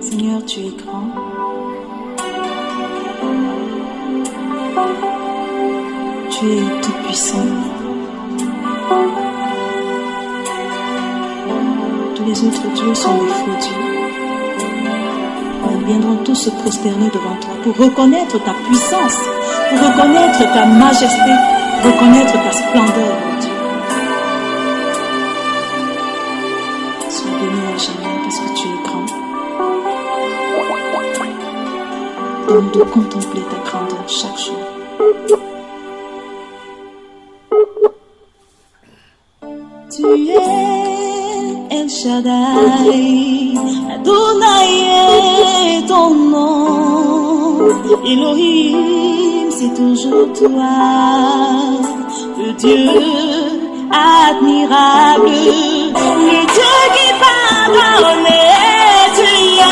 Seigneur, tu es grand. Tu es tout puissant. Tous les autres dieux sont des faux dieux. Nous viendrons tous se prosterner devant toi pour reconnaître ta puissance, pour reconnaître ta majesté, pour reconnaître ta splendeur, mon Dieu. Sois béni à jamais parce que tu es grand. Donne-nous de contempler ta grandeur chaque jour. Tu es El Shaddai, Adonai est ton nom. Elohim, c'est toujours toi, le Dieu admirable, le Dieu qui pardonne. Tu es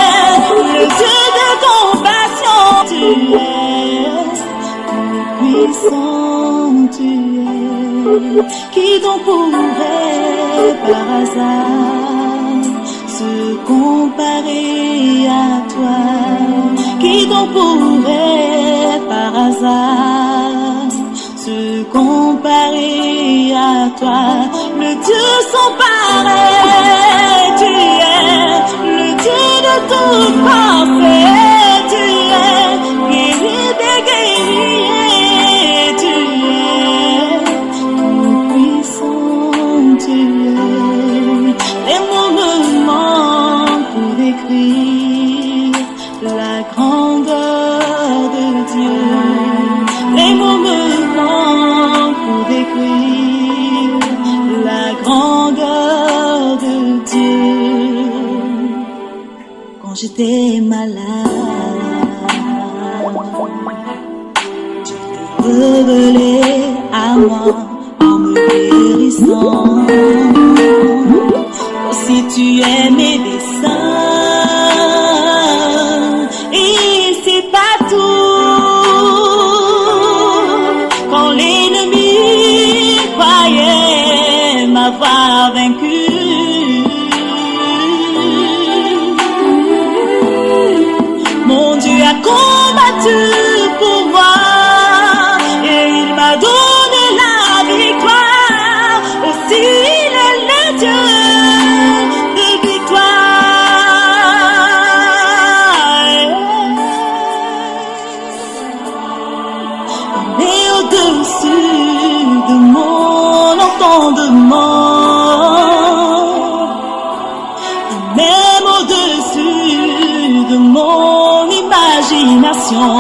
le Dieu de compassion. Tu es tout puissant, tu es. Qui donc pourrait par hasard se comparer à toi? Qui donc pourrait par hasard se comparer à toi? Le Dieu sans pareil, tu es le Dieu de toute parfait, tu es guéri des guerriers, tu es tout puissant, tu es. Les mots me manquent pour décrire la grandeur de Dieu. Les mots me manquent pour décrire la grandeur de Dieu. Quand j'étais malade, tu t'es révélé à moi en me guérissant. Si tu es mes desseins, et c'est pas tout. Quand l'ennemi croyait m'avoir vaincu, mon Dieu a combattu pour moi et il m'a donné la victoire. Aussi il est le Dieu de victoire. Il est au-dessus de mon entendement, même au-dessus de mon imagination.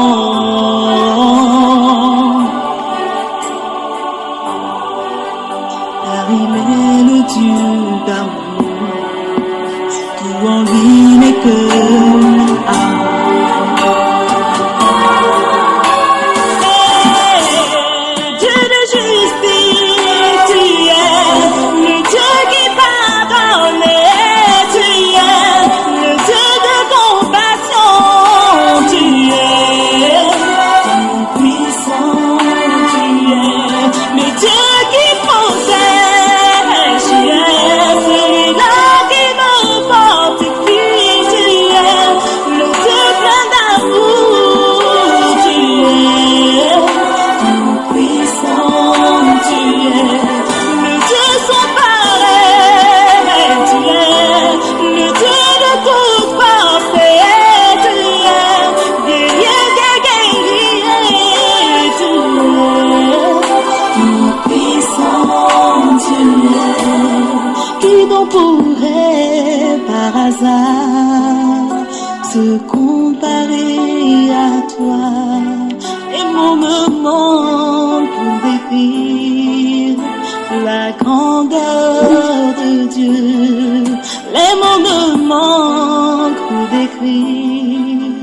Car il est le Dieu d'amour, tout en lui n'est que amour. Dieu de justice, tu es le Dieu qui pardonne, tu es le Dieu de compassion, tu es tout puissant, tu es, mais Dieu qui protège, tu es celui-là qui me fortifie, tu es le Dieu plein d'amour, tu es tout puissant, tu es le Dieu sans pareil, tu es le Dieu de toute parfait, tu es guerrier des guerriers, tu es tout puissant, tu es. Qui donc pourrait par hasard se comparer à toi? Les mots me manquent pour décrire la grandeur de Dieu. Les mots me manquent pour décrire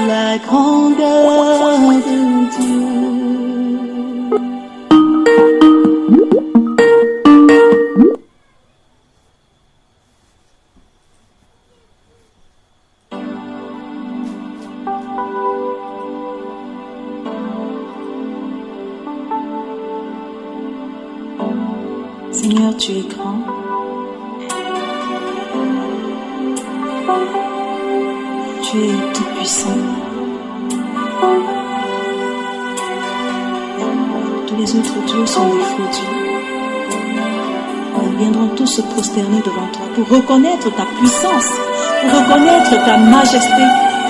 la grandeur de Dieu. Seigneur, tu es grand. tu es tout puissant. Tous les autres dieux sont des faux dieux. Nous viendrons tous se prosterner devant toi pour reconnaître ta puissance, pour reconnaître ta majesté,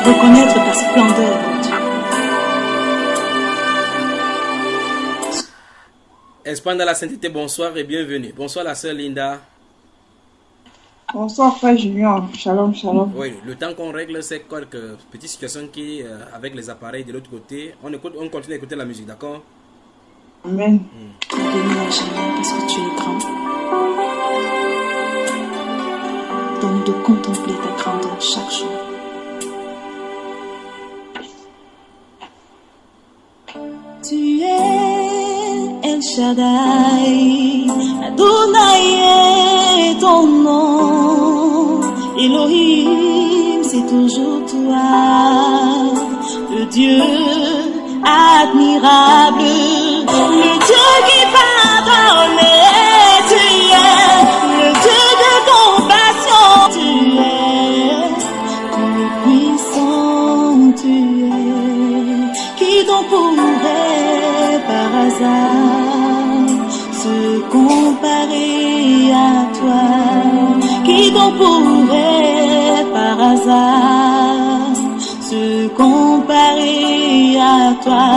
reconnaître ta splendeur, mon Dieu. Espagne dans la sainteté, bonsoir et bienvenue. Bonsoir la sœur Linda. Bonsoir frère Julien, shalom, shalom. Oui, le temps qu'on règle, c'est quelques petites situations qui, avec les appareils de l'autre côté, on continue à écouter la musique, d'accord? Amen. Bénis la Jésus parce que tu es grand. Donne-nous de contempler ta grandeur chaque jour. Tu es El Shaddai, Adonai est ton nom. Elohim, c'est toujours toi, le Dieu admirable, le Dieu qui pardonne. Tu es le Dieu de compassion. Tu es tout puissant. Tu es qui donc pourrait par hasard se comparer à toi? Qui donc pourrait par hasard se comparer à toi?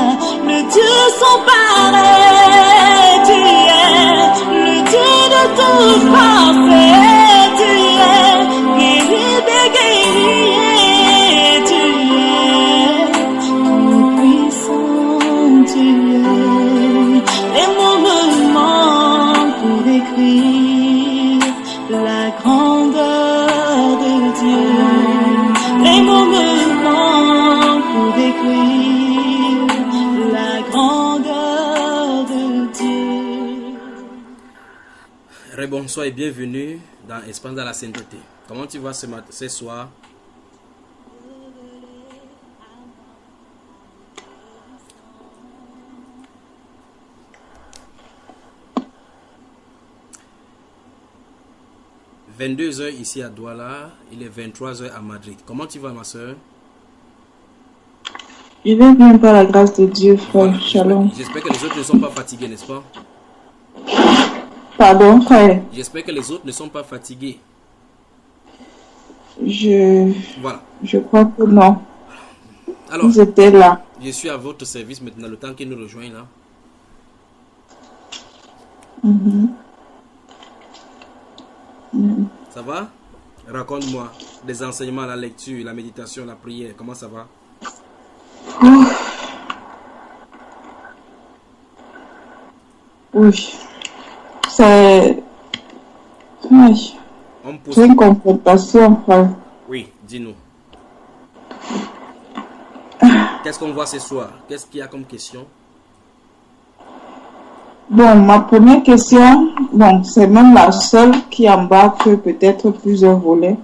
Le Dieu sans pareil, tu es le Dieu de toute force. Tu es guéri des guerriers, tu es tout puissant, tu es. Les mots me manquent pour décrire la grandeur de Dieu. Les mots me manquent pour décrire la grandeur de Dieu. Rebonsoir et bienvenue dans Espagne dans la sainteté. Comment tu vas ce soir? « 22h ici à Douala, il est 23h à Madrid. Comment tu vas, ma soeur? Je vais bien par la grâce de Dieu, frère. Voilà, Shalom. j'espère que les autres ne sont pas fatigués, n'est-ce pas? Pardon, frère. J'espère que les autres ne sont pas fatigués. Voilà. Je crois que non. Alors, Vous étiez là. je suis à votre service maintenant, le temps qu'ils nous rejoignent là. Ça va? Raconte-moi des enseignements, la lecture, la méditation, la prière. Comment ça va? Oui. C'est... Oui. C'est une confrontation, frère. Oui, dis-nous. Qu'est-ce qu'on voit ce soir? Qu'est-ce qu'il y a comme question? Bon, ma première question, bon, c'est même la seule qui embarque peut-être plusieurs volets.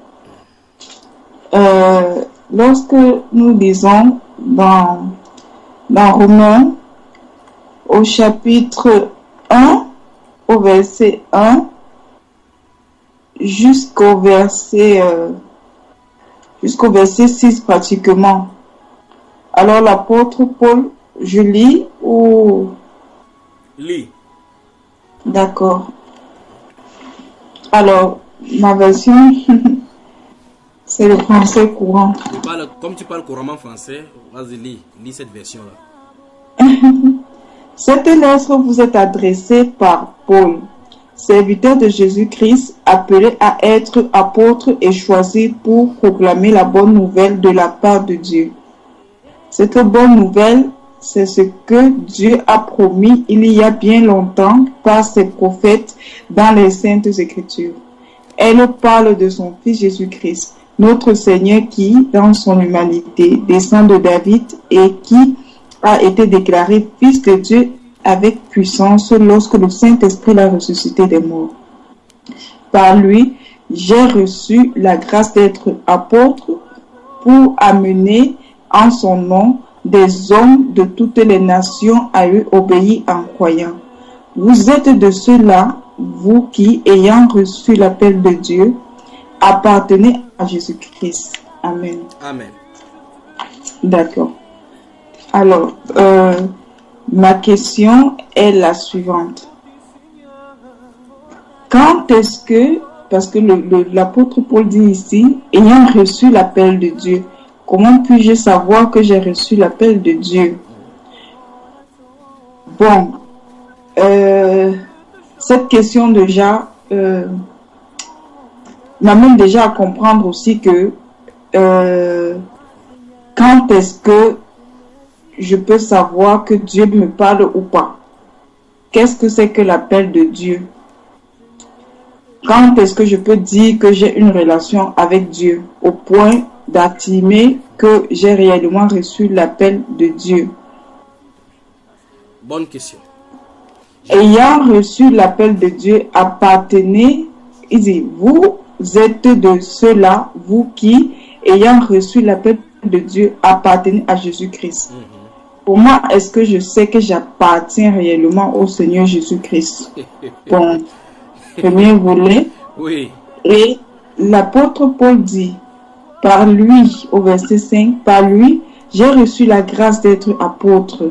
Lorsque nous lisons dans Romains, au chapitre 1, au verset 1, jusqu'au verset 6 pratiquement. Alors l'apôtre Paul, je lis ou... Lis. D'accord. Alors, ma version, c'est le français courant. Comme tu parles couramment français, vas-y, lis cette version-là. Cette lettre vous est adressée par Paul, serviteur de Jésus-Christ, appelé à être apôtre et choisi pour proclamer la bonne nouvelle de la part de Dieu. Cette bonne nouvelle, c'est ce que Dieu a promis il y a bien longtemps par ses prophètes dans les Saintes Écritures. Elle parle de son Fils Jésus-Christ, notre Seigneur qui, dans son humanité, descend de David et qui a été déclaré Fils de Dieu avec puissance lorsque le Saint-Esprit l'a ressuscité des morts. Par lui, j'ai reçu la grâce d'être apôtre pour amener en son nom des hommes de toutes les nations à lui obéir en croyant. Vous êtes de ceux-là, vous qui, ayant reçu l'appel de Dieu, appartenez à Jésus-Christ. Amen. Amen. D'accord. Alors, ma question est la suivante. Quand est-ce que, parce que l'apôtre Paul dit ici, ayant reçu l'appel de Dieu, comment puis-je savoir que j'ai reçu l'appel de Dieu? Bon, cette question déjà m'amène déjà à comprendre aussi que quand est-ce que je peux savoir que Dieu me parle ou pas? Qu'est-ce que c'est que l'appel de Dieu? Quand est-ce que je peux dire que j'ai une relation avec Dieu au point d'affirmer que j'ai réellement reçu l'appel de Dieu? Bonne question. Ayant reçu l'appel de Dieu, appartenez, il dit, vous êtes de ceux-là, vous qui, ayant reçu l'appel de Dieu, appartenez à Jésus-Christ. Comment est-ce que je sais que j'appartiens réellement au Seigneur Jésus-Christ? Bon, premier volet. Oui. Et l'apôtre Paul dit, par lui, au verset 5, par lui, j'ai reçu la grâce d'être apôtre.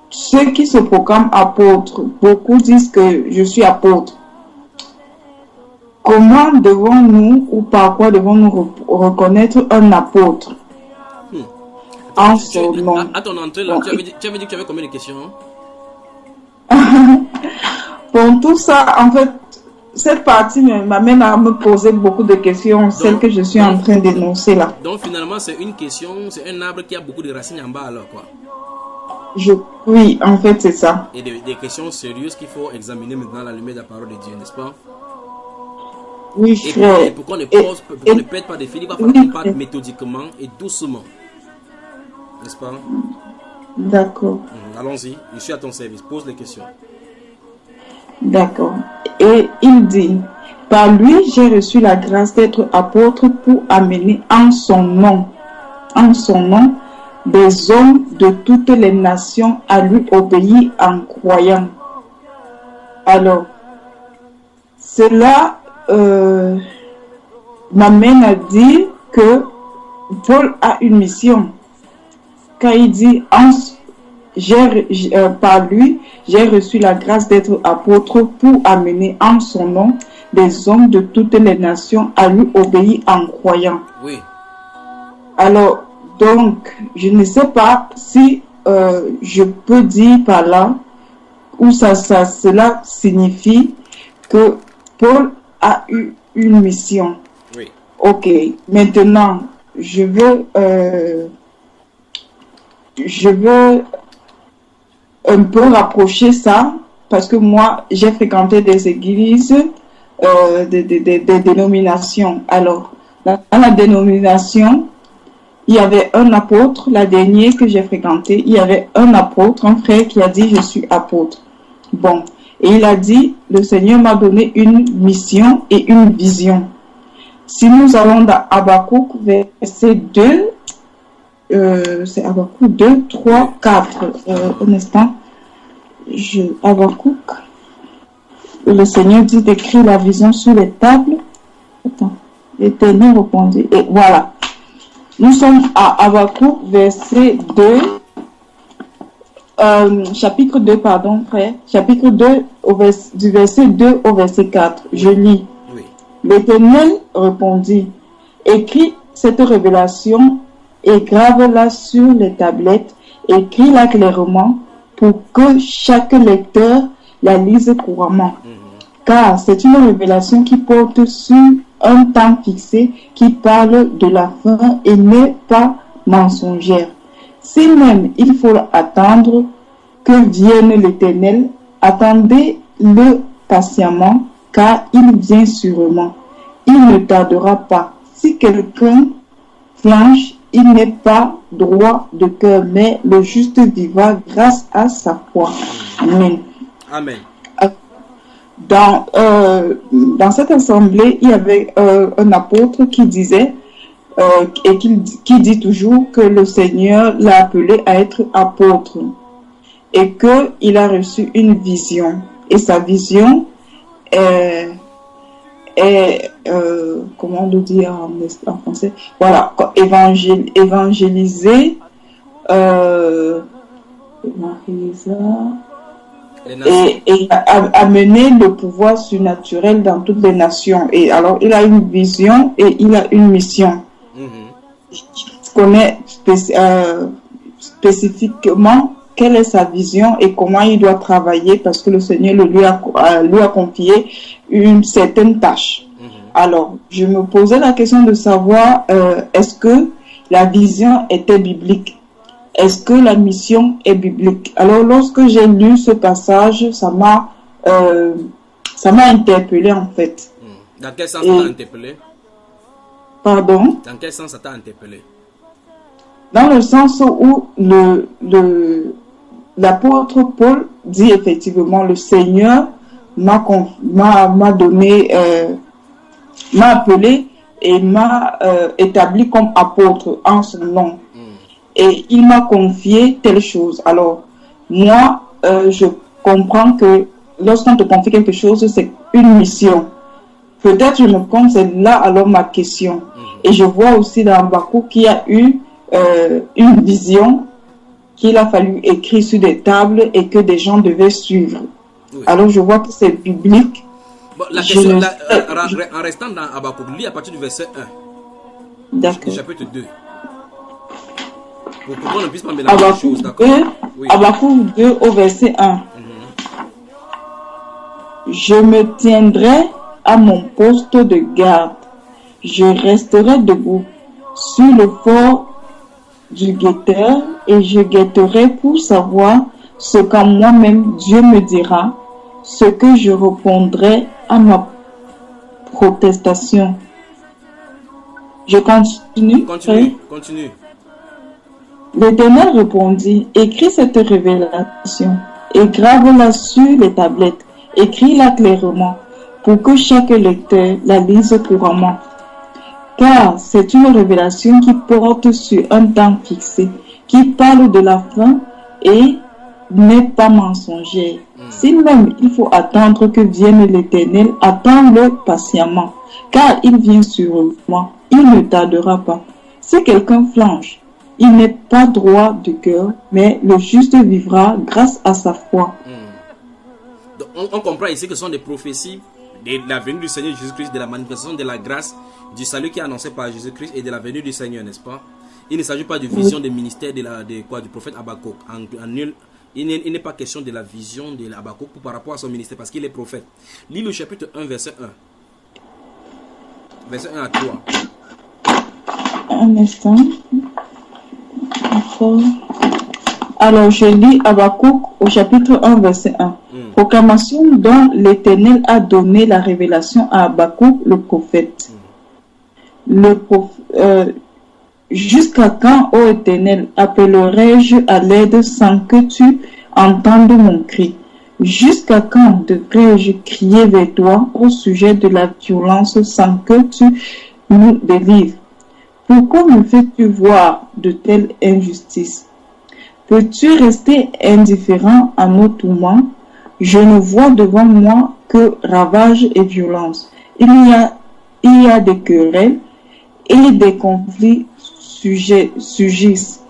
Ceux qui se proclament apôtres, beaucoup disent que je suis apôtre. Comment devons-nous ou par quoi devons-nous reconnaître un apôtre? En son nom. À ton entrée, là, tu avais dit que tu avais combien de questions? Pour tout ça, en fait, cette partie m'amène à me poser beaucoup de questions, celles que je suis en train d'énoncer là. Donc finalement, c'est une question, c'est un arbre qui a beaucoup de racines en bas alors quoi. Oui, en fait, c'est ça. Et des questions sérieuses qu'il faut examiner maintenant à la lumière de la parole de Dieu, n'est-ce pas? Oui, frère. Et pourquoi on ne pète pas des fils, il va falloir qu'on parle méthodiquement et doucement. N'est-ce pas? D'accord. Allons-y, je suis à ton service, pose les questions. D'accord. Et il dit, par lui, j'ai reçu la grâce d'être apôtre pour amener en son nom, des hommes de toutes les nations à lui obéir en croyant. Alors, cela m'amène à dire que Paul a une mission. Quand il dit par lui, j'ai reçu la grâce d'être apôtre pour amener en son nom des hommes de toutes les nations à lui obéir en croyant. Oui. Alors, donc, je ne sais pas si je peux dire par là où cela signifie que Paul a eu une mission. Oui. Ok, maintenant, je veux un peu rapprocher ça parce que moi, j'ai fréquenté des églises, des dénominations. Alors, dans la dénomination, il y avait un apôtre, la dernière que j'ai fréquentée, il y avait un apôtre, un frère qui a dit « je suis apôtre ». Bon, et il a dit « le Seigneur m'a donné une mission et une vision ». Si nous allons dans Habakkuk, verset 2, c'est Habakkuk 2, 3, 4, un instant, Habakkuk, le Seigneur dit d'écrire la vision sur les tables. Attends, l'Éternel répondit, et voilà. Nous sommes à Habakkuk, verset 2, chapitre 2, pardon, frère, chapitre 2, du verset 2 au verset 4. Je lis. Oui. L'Éternel répondit, écris cette révélation et grave-la sur les tablettes, écris-la clairement pour que chaque lecteur la lise couramment. Car c'est une révélation qui porte sur un temps fixé, qui parle de la fin et n'est pas mensongère. Si même il faut attendre que vienne l'Éternel, attendez-le patiemment, car il vient sûrement. Il ne tardera pas. Si quelqu'un flanche, il n'est pas droit de cœur, mais le juste vivra grâce à sa foi. Amen. Amen. Dans cette assemblée, il y avait un apôtre qui disait et qui dit toujours que le Seigneur l'a appelé à être apôtre et qu'il a reçu une vision. Et sa vision est est, comment le dire en français, voilà, évangéliser, et amener le pouvoir surnaturel dans toutes les nations. Et alors, il a une vision et il a une mission. Il connaît spécifiquement quelle est sa vision et comment il doit travailler parce que le Seigneur lui a confié une certaine tâche. Alors, je me posais la question de savoir est-ce que la vision était biblique? Est-ce que la mission est biblique? Alors, lorsque j'ai lu ce passage, ça m'a interpellé en fait. Dans quel sens ça t'a interpellé? Pardon? Dans quel sens ça t'a interpellé? Dans le sens où l'apôtre Paul dit effectivement, le Seigneur m'a donné, m'a appelé et m'a établi comme apôtre en son nom. Et il m'a confié telle chose. Alors, moi, je comprends que lorsqu'on te confie quelque chose, c'est une mission. Peut-être je me compte, c'est là alors ma question. Et je vois aussi dans Habakkuk qu'il y a eu une vision qu'il a fallu écrire sur des tables et que des gens devaient suivre. Oui. Alors je vois que c'est biblique. Bon, la question, en restant dans Habakkuk, lis à partir du verset 1. D'accord. Du chapitre 2. Pour qu'on ne puisse pas mélanger les choses, d'accord? Oui. Habakkuk 2 au verset 1. Je me tiendrai à mon poste de garde. Je resterai debout sur le fort du guetteur et je guetterai pour savoir ce qu'en moi-même Dieu me dira, ce que je répondrai à ma protestation. Je continue. Continue. L'Éternel répondit, écris cette révélation et grave-la sur les tablettes, écris-la clairement pour que chaque lecteur la lise couramment. Car c'est une révélation qui porte sur un temps fixé, qui parle de la fin et n'est pas mensongère. Si même il faut attendre que vienne l'Éternel, attends-le patiemment, car il vient sur moi, il ne tardera pas. Si quelqu'un flanche, il n'est pas droit de cœur, mais le juste vivra grâce à sa foi. Donc, on comprend ici que ce sont des prophéties de la venue du Seigneur Jésus-Christ, de la manifestation de la grâce, du salut qui est annoncé par Jésus-Christ et de la venue du Seigneur, n'est-ce pas? Il ne s'agit pas de vision des ministères du prophète Habakkuk. Il n'est pas question de la vision de Habakkuk par rapport à son ministère parce qu'il est prophète. Lis le chapitre 1, verset 1. Verset 1 à 3. Un instant. Alors, je lis Habakkuk au chapitre 1, verset 1. Proclamation dont l'Éternel a donné la révélation à Habakkuk, le prophète. Jusqu'à quand, ô Éternel, appellerai-je à l'aide sans que tu entendes mon cri? Jusqu'à quand devrais-je crier vers toi au sujet de la violence sans que tu nous délivres? Pourquoi me fais-tu voir de telles injustices? Peux-tu rester indifférent à nos tourments? Je ne vois devant moi que ravages et violence. Il y a des querelles et des conflits surgissent.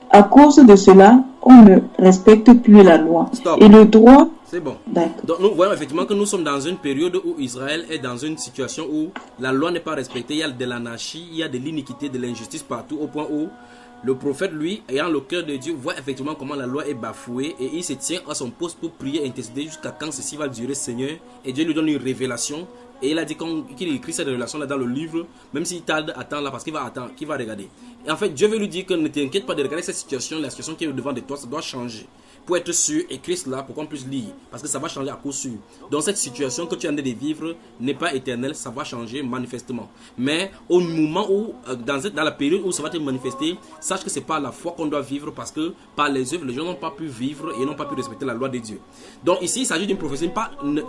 À cause de cela, on ne respecte plus la loi. Stop. Et le droit... C'est bon. Donc nous voyons effectivement que nous sommes dans une période où Israël est dans une situation où la loi n'est pas respectée. Il y a de l'anarchie, il y a de l'iniquité, de l'injustice partout, au point où le prophète, lui, ayant le cœur de Dieu, voit effectivement comment la loi est bafouée et il se tient à son poste pour prier et intercéder jusqu'à quand ceci va durer, Seigneur. Et Dieu lui donne une révélation. Et il a dit qu'il écrit cette révélation là dans le livre, même s'il tarde, attends là parce qu'il va attendre, qu'il va regarder. Et en fait, Dieu veut lui dire que ne t'inquiète pas de regarder cette situation, la situation qui est devant de toi, ça doit changer. Pour être sûr, écris cela pour qu'on puisse lire, parce que ça va changer à coup sûr. Donc cette situation que tu es en train de vivre n'est pas éternelle, ça va changer manifestement. Mais au moment où, dans la période où ça va te manifester, sache que c'est par la foi qu'on doit vivre, parce que par les œuvres, les gens n'ont pas pu vivre et n'ont pas pu respecter la loi de Dieu. Donc ici, il s'agit d'une prophétie.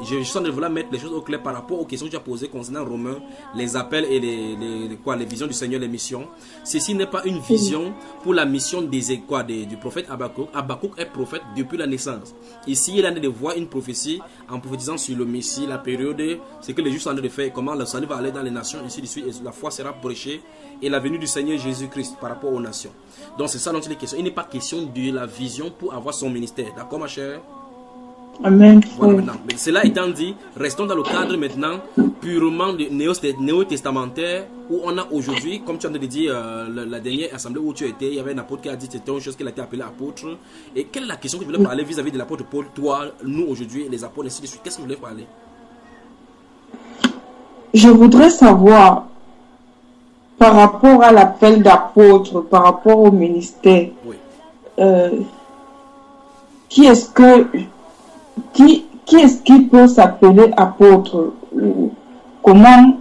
Je suis en train de vouloir mettre les choses au clair par rapport aux questions que tu as posées concernant Romains, les appels et les visions du Seigneur, les missions. Ceci n'est pas une vision pour la mission du prophète Habakkuk. Habakkuk est prophète depuis la naissance. Ici, il est en train de voir une prophétie en prophétisant sur le Messie, la période, ce que les Juifs sont en train de faire, comment le salut va aller dans les nations, ici de suite, et la foi sera prêchée, et la venue du Seigneur Jésus-Christ par rapport aux nations. Donc c'est ça dont il est question. Il n'est pas question de la vision pour avoir son ministère. D'accord, ma chère? Amen. Voilà, maintenant. Mais cela étant dit, restons dans le cadre maintenant purement néo-testamentaire où on a aujourd'hui, comme tu as dit, la dernière assemblée où tu étais, il y avait un apôtre qui a dit que c'était une chose qu'il a été appelé apôtre. Et quelle est la question que tu voulais parler vis-à-vis de l'apôtre Paul, toi, nous aujourd'hui, les apôtres, ainsi de suite? Qu'est-ce que tu voulais parler? Je voudrais savoir, par rapport à l'appel d'apôtre, par rapport au ministère, Oui. qui est-ce qui peut s'appeler apôtre? Comment?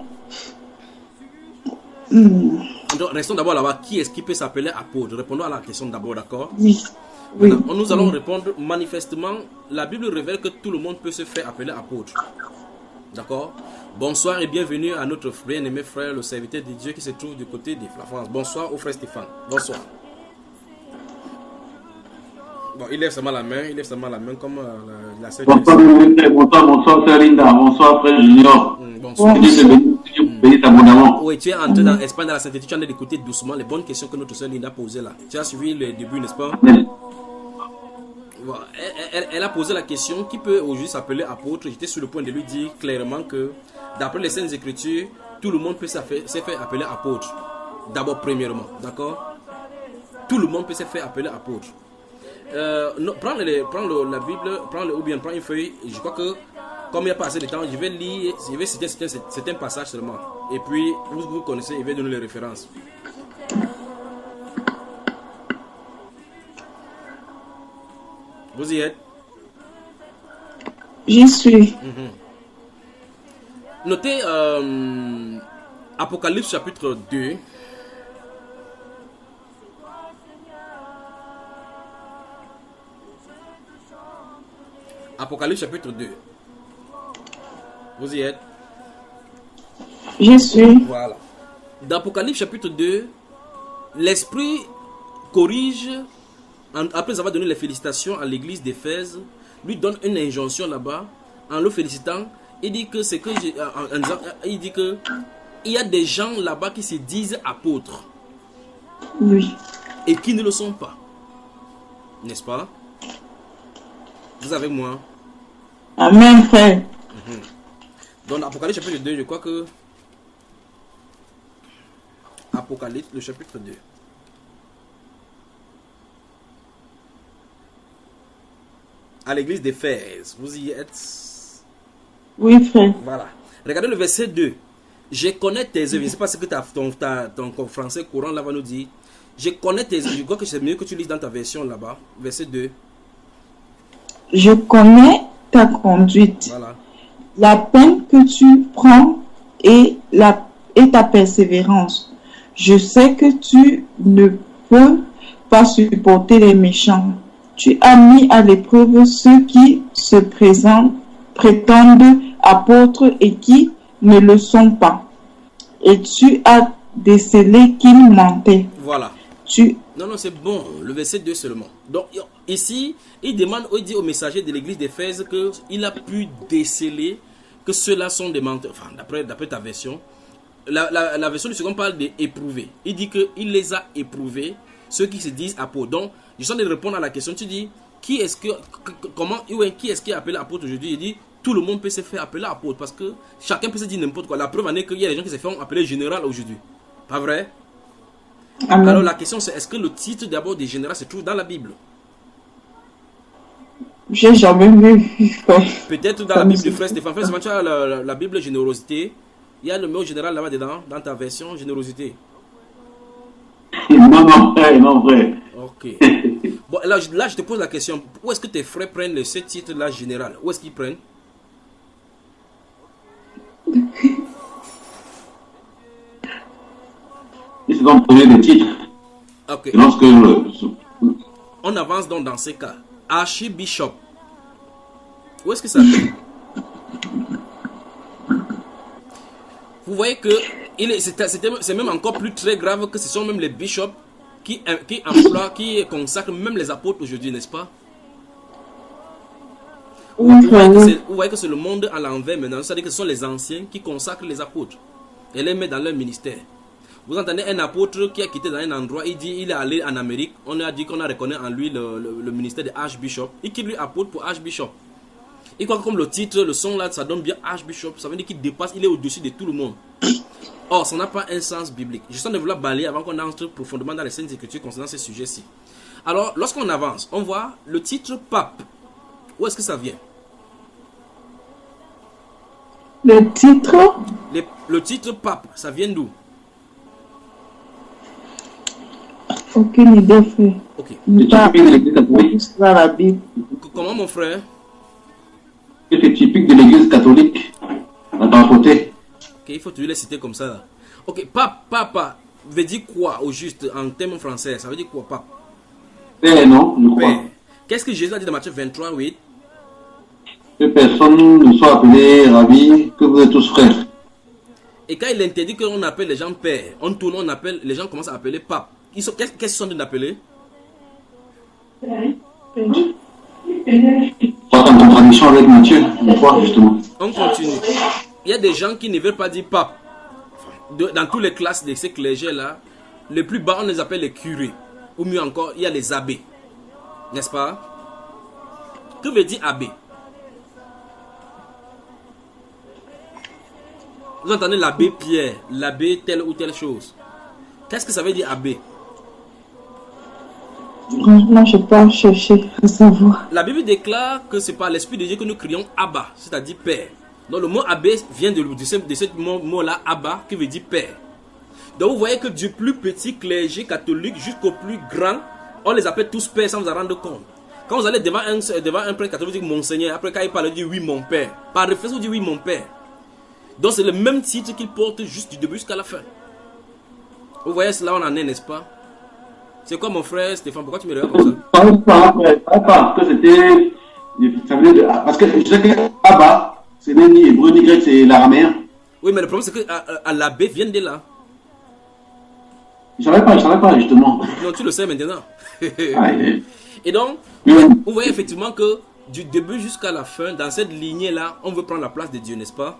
Donc, restons d'abord là-bas. Qui est-ce qui peut s'appeler apôtre? Répondons à la question d'abord, d'accord? Oui. Oui. Maintenant, nous allons répondre manifestement. La Bible révèle que tout le monde peut se faire appeler apôtre. D'accord? Bonsoir et bienvenue à notre bien-aimé frère, le serviteur de Dieu qui se trouve du côté de la France. Bonsoir au frère Stéphane. Bonsoir. Bon, il lève seulement la main comme la sœur. Bonsoir, sœur Linda. Bonsoir, frère Junior. Bonsoir. Oui, tu es entré dans l'Espagne, dans la sainteté, tu es en train d'écouter doucement les bonnes questions que notre sœur Linda a posées là. Tu as suivi le début, n'est-ce pas? Voilà. Elle a posé la question, qui peut aujourd'hui s'appeler apôtre? J'étais sur le point de lui dire clairement que, d'après les Saintes Écritures, tout le monde peut se faire appeler apôtre. D'abord, premièrement, d'accord? Tout le monde peut se faire appeler apôtre. Non, prends la Bible, ou bien prends une feuille. Je crois que, comme il n'y a pas assez de temps, je vais lire, je vais citer certains passages seulement. Et puis, vous connaissez, je vais donner les références. Vous y êtes? J'y suis. Notez Apocalypse chapitre 2. Apocalypse chapitre 2. Vous y êtes? J'y suis. Voilà. Dans Apocalypse chapitre 2, l'Esprit corrige, après avoir donné les félicitations à l'église d'Éphèse, lui donne une injonction là-bas, en le félicitant. Il dit que c'est que il dit que il y a des gens là-bas qui se disent apôtres. Oui. Et qui ne le sont pas. N'est-ce pas? Vous avez moi. Amen, frère. Donc, Apocalypse chapitre 2, je crois que... Apocalypse, le chapitre 2. À l'église d'Éphèse, vous y êtes? Oui, frère. Voilà. Regardez le verset 2. Je connais tes œuvres. Je ne sais pas ce que ton français courant là va nous dire. Je connais tes œuvres. Je crois que c'est mieux que tu lises dans ta version là-bas. Verset 2. Je connais ta conduite, Voilà. la peine que tu prends et ta persévérance. Je sais que tu ne peux pas supporter les méchants. Tu as mis à l'épreuve ceux qui se prétendent apôtres et qui ne le sont pas. Et tu as décelé qu'ils mentaient. Voilà. Non, c'est bon. Le verset 2 seulement. Donc, ici, il dit au messager de l'église d'Éphèse qu'il a pu déceler que ceux-là sont des menteurs. Enfin, d'après ta version. La version du second parle d'éprouver. Il dit qu'il les a éprouvés, ceux qui se disent apôtres. Donc, je suis en train de répondre à la question. Tu dis, qui est-ce qui est appelé apôtre aujourd'hui? Il dit, tout le monde peut se faire appeler apôtre parce que chacun peut se dire n'importe quoi. La preuve en est qu'il y a des gens qui se font appeler général aujourd'hui. Pas vrai? Amen. Alors la question c'est, est-ce que le titre d'abord des généraux se trouve dans la Bible? J'ai jamais vu, frère. Peut-être dans la Bible du frère Stéphane. Frère Stéphane, tu as la Bible générosité. Il y a le mot général là-bas dedans, dans ta version générosité. Non, frère. Ok. Bon, là, je te pose la question. Où est-ce que tes frères prennent ce titre-là général? Où est-ce qu'ils prennent? Ils ont donné des titres. Ok. Lorsque On avance donc dans ces cas. Archbishop. Où est-ce que ça fait? Vous voyez que c'est même encore plus très grave que ce sont même les bishops qui consacrent même les apôtres aujourd'hui, n'est-ce pas? Oui, frère, oui. Vous voyez que c'est le monde à l'envers maintenant. C'est-à-dire que ce sont les anciens qui consacrent les apôtres et les mettent dans leur ministère. Vous entendez un apôtre qui a quitté dans un endroit, il dit il est allé en Amérique, on a dit qu'on a reconnu en lui le ministère de Archbishop. Il quitte lui apôtre pour Archbishop. Et quoi comme le titre, le son là, ça donne bien Archbishop, ça veut dire qu'il dépasse, il est au-dessus de tout le monde. Or, ça n'a pas un sens biblique. Je sens de vouloir balayer avant qu'on entre profondément dans les Saintes Écritures concernant ces sujets-ci. Alors, lorsqu'on avance, on voit le titre pape. Où est-ce que ça vient? Le titre, Le titre pape, ça vient d'où? aucune idée, frère. Ok. Il C'est pas typique de l'église catholique. dans la Bible. Comment mon frère? C'est typique de l'église catholique. À ton côté. Ok, il faut toujours les citer comme ça. Là. Ok, pape, papa, veut dire quoi au juste en termes français? Ça veut dire quoi, pape? Père, non, je crois. Père. Qu'est-ce que Jésus a dit dans Matthieu 23, 8? Que personne ne soit appelé rabbi, que vous êtes tous frères. Et quand il interdit qu'on appelle les gens père, on tourne, on appelle, les gens commencent à appeler pape. Qu'est-ce qu'ils sont d'appeler? Pas en contradiction avec Matthieu, je crois, justement. On continue. Il y a des gens qui ne veulent pas dire pape. Dans toutes les classes de ces clergés-là, les plus bas, on les appelle les curés. Ou mieux encore, il y a les abbés. N'est-ce pas? Que veut dire abbé? Vous entendez l'abbé Pierre, l'abbé telle ou telle chose. Qu'est-ce que ça veut dire abbé? Franchement, je n'ai pas cherché à savoir. La Bible déclare que c'est par l'Esprit de Dieu que nous crions Abba, c'est-à-dire Père. Donc le mot abbé vient de ce mot-là, Abba, qui veut dire Père. Donc vous voyez que du plus petit clergé catholique jusqu'au plus grand, on les appelle tous Pères sans vous en rendre compte. Quand vous allez devant un prêtre catholique, vous dites Monseigneur. Après quand il parle, il dit oui mon Père. Par référence, vous dites oui mon Père. Donc c'est le même titre qu'il porte juste du début jusqu'à la fin. Vous voyez cela, on en est, n'est-ce pas? C'est quoi mon frère Stéphane? Pourquoi tu me regardes comme ça? Pas que c'était. Ça venait de. Parce que je sais que Abba, c'est ni hébreu ni grec, c'est l'araméen. Oui, mais le problème c'est que l'abbé vient de là. Je savais pas, justement. Non, tu le sais maintenant. Aïe. Et donc, Oui. vous voyez effectivement que du début jusqu'à la fin, dans cette lignée-là, on veut prendre la place de Dieu, n'est-ce pas?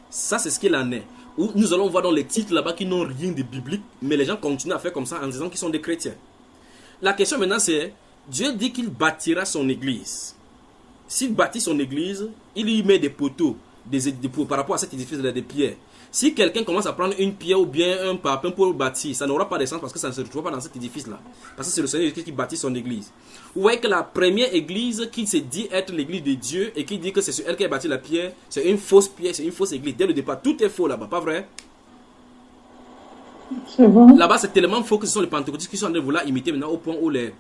Ça, c'est ce qu'il en est. Où nous allons voir dans les titres là-bas qui n'ont rien de biblique, mais les gens continuent à faire comme ça en disant qu'ils sont des chrétiens. La question maintenant c'est, Dieu dit qu'il bâtira son église. S'il bâtit son église, il y met des poteaux par rapport à cet édifice de pierre. Si quelqu'un commence à prendre une pierre ou bien un parpaing pour le bâtir, ça n'aura pas de sens parce que ça ne se retrouve pas dans cet édifice-là. Parce que c'est le Seigneur qui bâtit son église. Vous voyez que la première église qui se dit être l'église de Dieu et qui dit que c'est sur elle qui a bâti la pierre, c'est une fausse pierre, c'est une fausse église. Dès le départ, tout est faux là-bas, pas vrai? C'est bon. Là-bas, c'est tellement faux que ce sont les pentecôtistes qui sont en train de vouloir imiter maintenant au point où les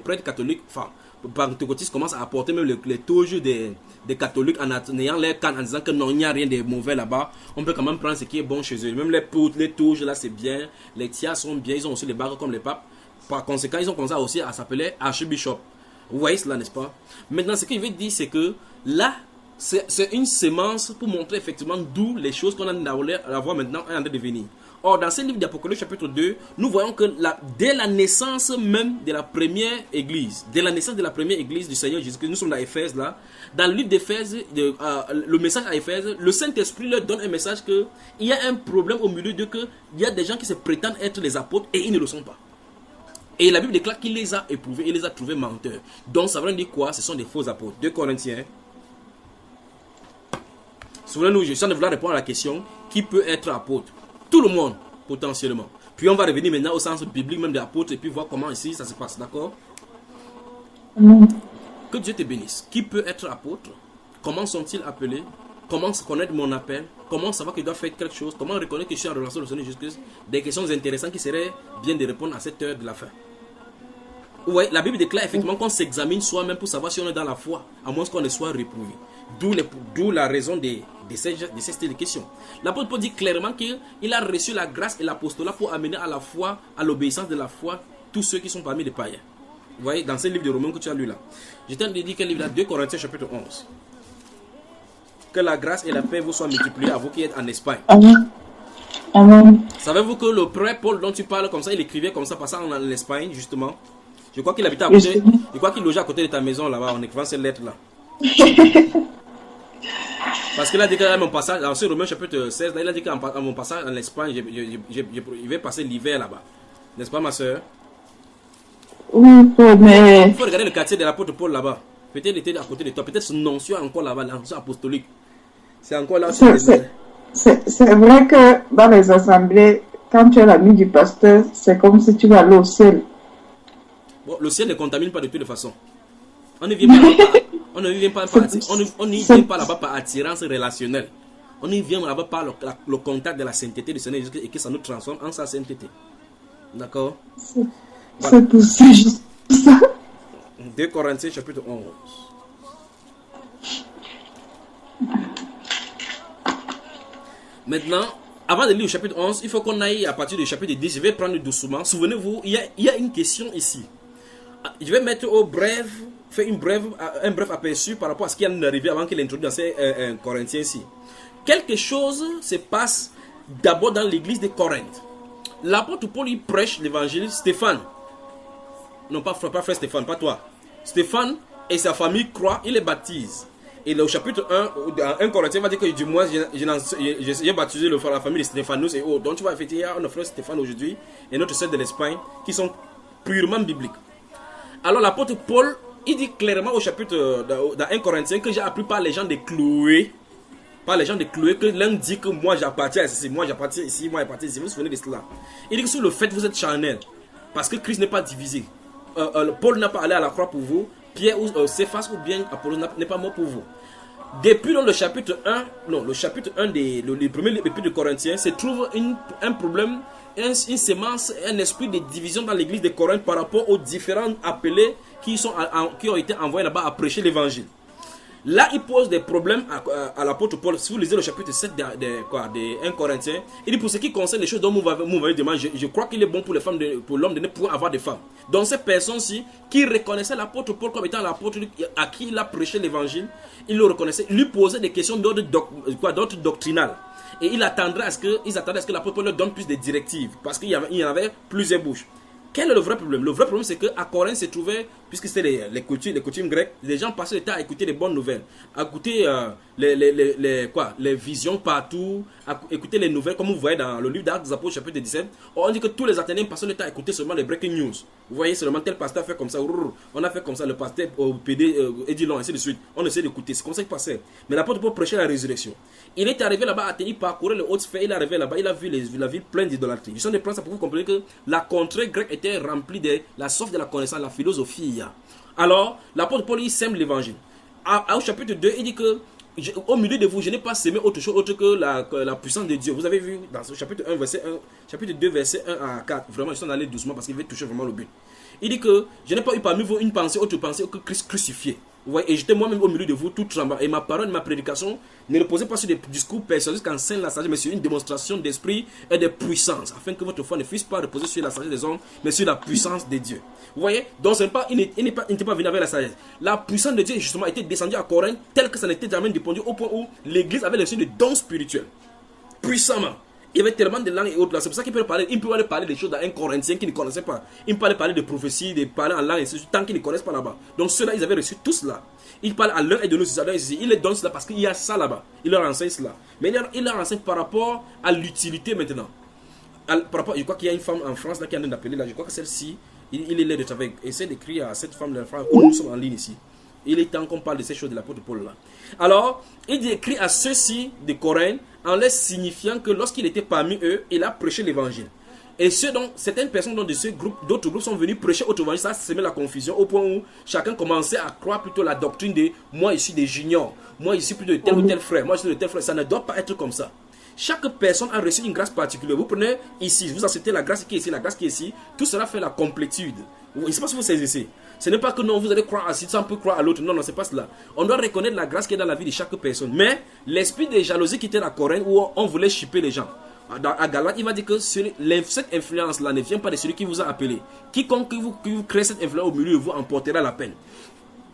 prêtres catholiques, enfin, les pentecôtistes commencent à apporter même les toges des catholiques en ayant les cannes en disant que non, il n'y a rien de mauvais là-bas. On peut quand même prendre ce qui est bon chez eux. Même les poutres, les toges là, c'est bien. Les tiers sont bien. Ils ont aussi les bagues comme les papes. Par conséquent, ils ont commencé aussi à s'appeler archbishop. Vous voyez cela, n'est-ce pas? Maintenant, ce qu'il veut dire, c'est que là, c'est une sémence pour montrer effectivement d'où les choses qu'on a à voir maintenant est en train de venir. Or, dans ce livre d'Apocalypse chapitre 2, nous voyons que dès la naissance même de la première église, dès la naissance de la première église du Seigneur Jésus, que nous sommes à Éphèse là, dans le livre d'Éphèse, le message à Éphèse, le Saint-Esprit leur donne un message que il y a un problème au milieu d'eux, qu'il y a des gens qui se prétendent être les apôtres et ils ne le sont pas. Et la Bible déclare qu'il les a éprouvés, il les a trouvés menteurs. Donc ça veut dire quoi? Ce sont des faux apôtres. 2 Corinthiens. Souvenez-nous, je suis en train de vouloir répondre à la question, qui peut être apôtre? Tout le monde, potentiellement. Puis on va revenir maintenant au sens biblique même de l'apôtre et puis voir comment ici ça se passe, d'accord? Que Dieu te bénisse. Qui peut être apôtre? Comment sont-ils appelés? Comment connaître mon appel? Comment savoir que je dois faire quelque chose? Comment reconnaître que je suis en relation avec le Seigneur Jésus-Christ? Des questions intéressantes qui seraient bien de répondre à cette heure de la fin. Ouais, la Bible déclare effectivement qu'on s'examine soi-même pour savoir si on est dans la foi, à moins qu'on ne soit réprouvé. D'où la raison de ces questions. L'apôtre Paul dit clairement qu'il a reçu la grâce et l'apostolat pour amener à la foi, à l'obéissance de la foi, tous ceux qui sont parmi les païens. Vous voyez, dans ce livre de Romains que tu as lu là. Je t'ai dit quel livre là? 2 Corinthiens chapitre 11. Que la grâce et la paix vous soient multipliées à vous qui êtes en Espagne. Amen. Amen. Savez-vous que le prêtre Paul dont tu parles comme ça, il écrivait comme ça, passant en Espagne justement? Je crois qu'il habitait à Le côté. Seigneur. Je crois qu'il logeait à côté de ta maison là-bas en écrivant cette lettre-là. Parce qu'il a dit qu'à mon passage, dans ce Romains chapitre 16, là, il a dit qu'à mon passage en Espagne, il va passer l'hiver là-bas. N'est-ce pas, ma soeur? Oui, mais Il faut regarder le quartier de l'apôtre Paul là-bas. Peut-être il était à côté de toi. Peut-être son onction est encore là-bas, l'onction apostolique. C'est encore là. c'est vrai que dans les assemblées, quand tu es l'ami du pasteur, c'est comme si tu vas aller au ciel. Bon, le ciel ne contamine pas de toute façon. On ne vient pas là-bas. On ne vient pas là-bas par attirance relationnelle. On y vient là-bas par le contact de la sainteté du Seigneur et que ça nous transforme en sa sainteté. D'accord? C'est pour ça, juste ça. 2 Corinthiens chapitre 11. Maintenant, avant de lire le chapitre 11, il faut qu'on aille à partir du chapitre 10. Je vais prendre doucement. Souvenez-vous, il y a une question ici. Je vais mettre faire un bref aperçu par rapport à ce qui est arrivé avant qu'il introduise dans ces Corinthiens ici. Quelque chose se passe d'abord dans l'église de Corinthe. L'apôtre Paul il prêche l'évangile. Stéphane, non pas frère Stéphane, pas toi. Stéphane et sa famille croient, il les baptise. Et le chapitre 1 Corinthiens va dire que du moins j'ai baptisé la famille de Stéphanus et autres. Donc tu vois effectivement il y a un frère Stéphane aujourd'hui et notre sœur de l'Espagne qui sont purement bibliques. Alors l'apôtre Paul il dit clairement au chapitre dans 1 Corinthiens que j'ai appris par les gens de Chloé. Par les gens de Chloé que l'un dit que moi j'appartiens à ceci, moi j'appartiens ici, moi j'appartiens ici. Vous vous souvenez de cela? Il dit que sur le fait vous êtes charnel. Parce que Christ n'est pas divisé. Paul n'a pas allé à la croix pour vous. Pierre ou Céphas ou bien Apollos n'est pas mort pour vous. Depuis le chapitre 1 des premiers épîtres de Corinthiens se trouve un problème, une sémence, un esprit de division dans l'église de Corinthe par rapport aux différents appelés qui ont été envoyés là-bas à prêcher l'évangile. Là, il pose des problèmes à l'apôtre Paul. Si vous lisez le chapitre 7 de 1 Corinthiens, il dit pour ce qui concerne les choses dont vous m'avez demandé, je crois qu'il est bon pour les femmes, pour l'homme de ne pouvoir avoir des femmes. Donc ces personnes-ci qui reconnaissaient l'apôtre Paul comme étant l'apôtre à qui il a prêché l'évangile, il le reconnaissait, il lui posait des questions d'ordre doctrinal. Et ils attendaient à ce que l'apôtre Paul leur donne plus de directives, parce qu'il y en avait plusieurs bouches. Quel est le vrai problème? Le vrai problème, c'est qu'à Corinthe se trouvait, puisque c'était les coutumes grecques, les gens passaient le temps à écouter les bonnes nouvelles, à écouter les visions partout, à écouter les nouvelles, comme vous voyez dans le livre d'Actes des Apôtres, chapitre 17. On dit que tous les Athéniens passaient le temps à écouter seulement les breaking news. Vous voyez, seulement tel pasteur a fait comme ça, on a fait comme ça, le pasteur au PD, Edilon, ainsi de suite. On essaie d'écouter, c'est comme ça qu'il passait. Mais l'apôtre Paul prêchait la résurrection. Il est arrivé là-bas à Athénie, il parcourait les hautes sphères, il est arrivé là-bas, il a vu la ville pleine d'idolâtrie. Je suis en train de prendre ça pour vous comprendre que la contrée grecque était remplie de la soif de la connaissance, la philosophie. Alors, l'apôtre Paul, il sème l'évangile. Au chapitre 2, il dit que au milieu de vous, je n'ai pas sémé autre chose autre que la puissance de Dieu. Vous avez vu dans ce chapitre 1, chapitre 2, verset 1 à 4. Vraiment, je suis allé doucement parce qu'il veut toucher vraiment le but. Il dit que je n'ai pas eu parmi vous une pensée, autre pensée que Christ crucifié. Vous voyez, et j'étais moi-même au milieu de vous, tout tremblant. Et ma parole, ma prédication ne reposait pas sur des discours personnels qu'enseigne la sagesse, mais sur une démonstration d'esprit et de puissance, afin que votre foi ne puisse pas reposer sur la sagesse des hommes, mais sur la puissance de Dieu. Vous voyez, donc il n'était pas venu avec la sagesse. La puissance de Dieu, justement, était descendue à Corinthe, tel que ça n'était jamais dépendu, au point où l'église avait reçu des dons spirituels. Puissamment. Il y avait tellement de langues et autres là. C'est pour ça qu'il peut parler. Il peut parler des choses dans un Corinthien qui ne connaissait pas. Il peut parler de prophéties, de parler en langue et ceci, tant qu'ils ne connaissent pas là-bas. Donc ceux-là, ils avaient reçu tout cela. Il parle à l'un et de nous ici. Il les donne cela parce qu'il y a ça là-bas. Il leur enseigne cela. Mais il leur enseigne par rapport à l'utilité maintenant. Par rapport, je crois qu'il y a une femme en France là qui est en train d'appeler là. Je crois que celle-ci, il est là de travailler. Essaie d'écrire à cette femme de France où nous sommes en ligne ici. Il est temps qu'on parle de ces choses de l'apôtre Paul là. Alors, il écrit à ceux-ci de Corinthe en leur signifiant que lorsqu'il était parmi eux, il a prêché l'évangile. Et certaines personnes de ce groupe, d'autres groupes sont venus prêcher autre évangile. Ça a semé la confusion au point où chacun commençait à croire plutôt la doctrine de moi je suis des juniors, moi je suis plutôt de tel ou tel frère, moi je suis de tel frère. Ça ne doit pas être comme ça. Chaque personne a reçu une grâce particulière. Vous prenez ici, vous acceptez la grâce qui est ici, la grâce qui est ici. Tout cela fait la complétude. Je ne sais pas si vous saisissez. Ce n'est pas que non, vous allez croire à ci, ça on peut croire à l'autre. Non, non, c'est pas cela. On doit reconnaître la grâce qui est dans la vie de chaque personne. Mais l'esprit de jalousie qui était à Corinthe, où on voulait chipper les gens. À Galate, il va dire que cette influence-là ne vient pas de celui qui vous a appelé. Quiconque qui vous crée cette influence au milieu de vous emportera la peine.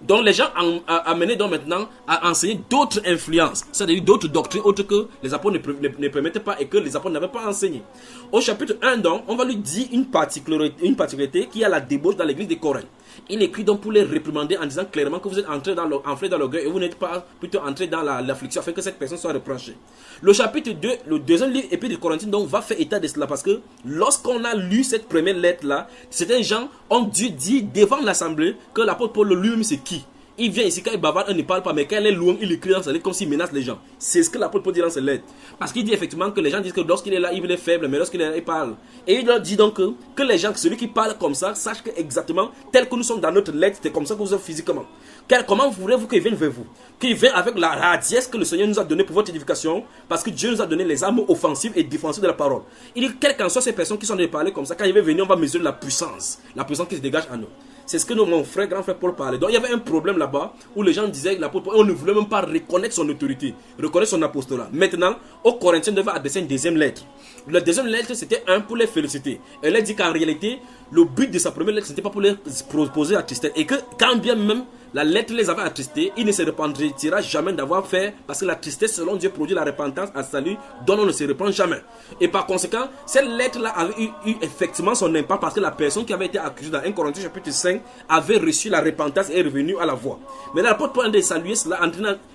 Donc les gens amenaient donc maintenant à enseigner d'autres influences, c'est-à-dire d'autres doctrines autres que les apôtres ne permettaient pas et que les apôtres n'avaient pas enseigné. Au chapitre 1 donc, on va lui dire une particularité qui a la débauche dans l'église de Corinthe. Il écrit donc pour les réprimander en disant clairement que vous êtes entrés enflés dans l'orgueil et vous n'êtes pas plutôt entrés dans l'affliction afin que cette personne soit reprochée. Le chapitre 2, le deuxième livre épître de Corinthiens donc va faire état de cela parce que lorsqu'on a lu cette première lettre là, certains gens ont dû dire devant l'assemblée que l'apôtre Paul lui-même c'est qui. Il vient ici, quand il bavarde, on ne parle pas, mais quand il est loin, il écrit dans sa lettre comme s'il menace les gens. C'est ce que l'apôtre Paul dit dans ses lettres. Parce qu'il dit effectivement que les gens disent que lorsqu'il est là, il est faible, mais lorsqu'il est là, il parle. Et il leur dit donc que les gens, celui qui parle comme ça, sache que exactement, tel que nous sommes dans notre lettre, c'est comme ça que vous êtes physiquement. Comment voulez-vous qu'il vienne vers vous? Qu'il vienne avec la hardiesse que le Seigneur nous a donnée pour votre édification, parce que Dieu nous a donné les armes offensives et défensives de la parole. Il dit, quelles qu'en soient ces personnes qui sont de parler comme ça, quand il va venir, on va mesurer la puissance qui se dégage à nous. C'est ce que mon grand frère Paul parlait. Donc il y avait un problème là-bas où les gens disaient que l'apôtre Paul, on ne voulait même pas reconnaître son autorité, reconnaître son apostolat. Maintenant, aux Corinthiens, on devait adresser une deuxième lettre. La deuxième lettre, c'était pour les féliciter. Elle a dit qu'en réalité, le but de sa première lettre, ce n'était pas pour les proposer la tristesse. Et que quand bien même la lettre les avait attristés, il ne se repentira jamais d'avoir fait, parce que la tristesse, selon Dieu, produit la repentance à salut, dont on ne se repent jamais. Et par conséquent, cette lettre-là avait eu effectivement son impact, parce que la personne qui avait été accusée dans 1 Corinthiens chapitre 5 avait reçu la repentance et est revenue à la voie. Maintenant, l'apôtre Paul a salué cela.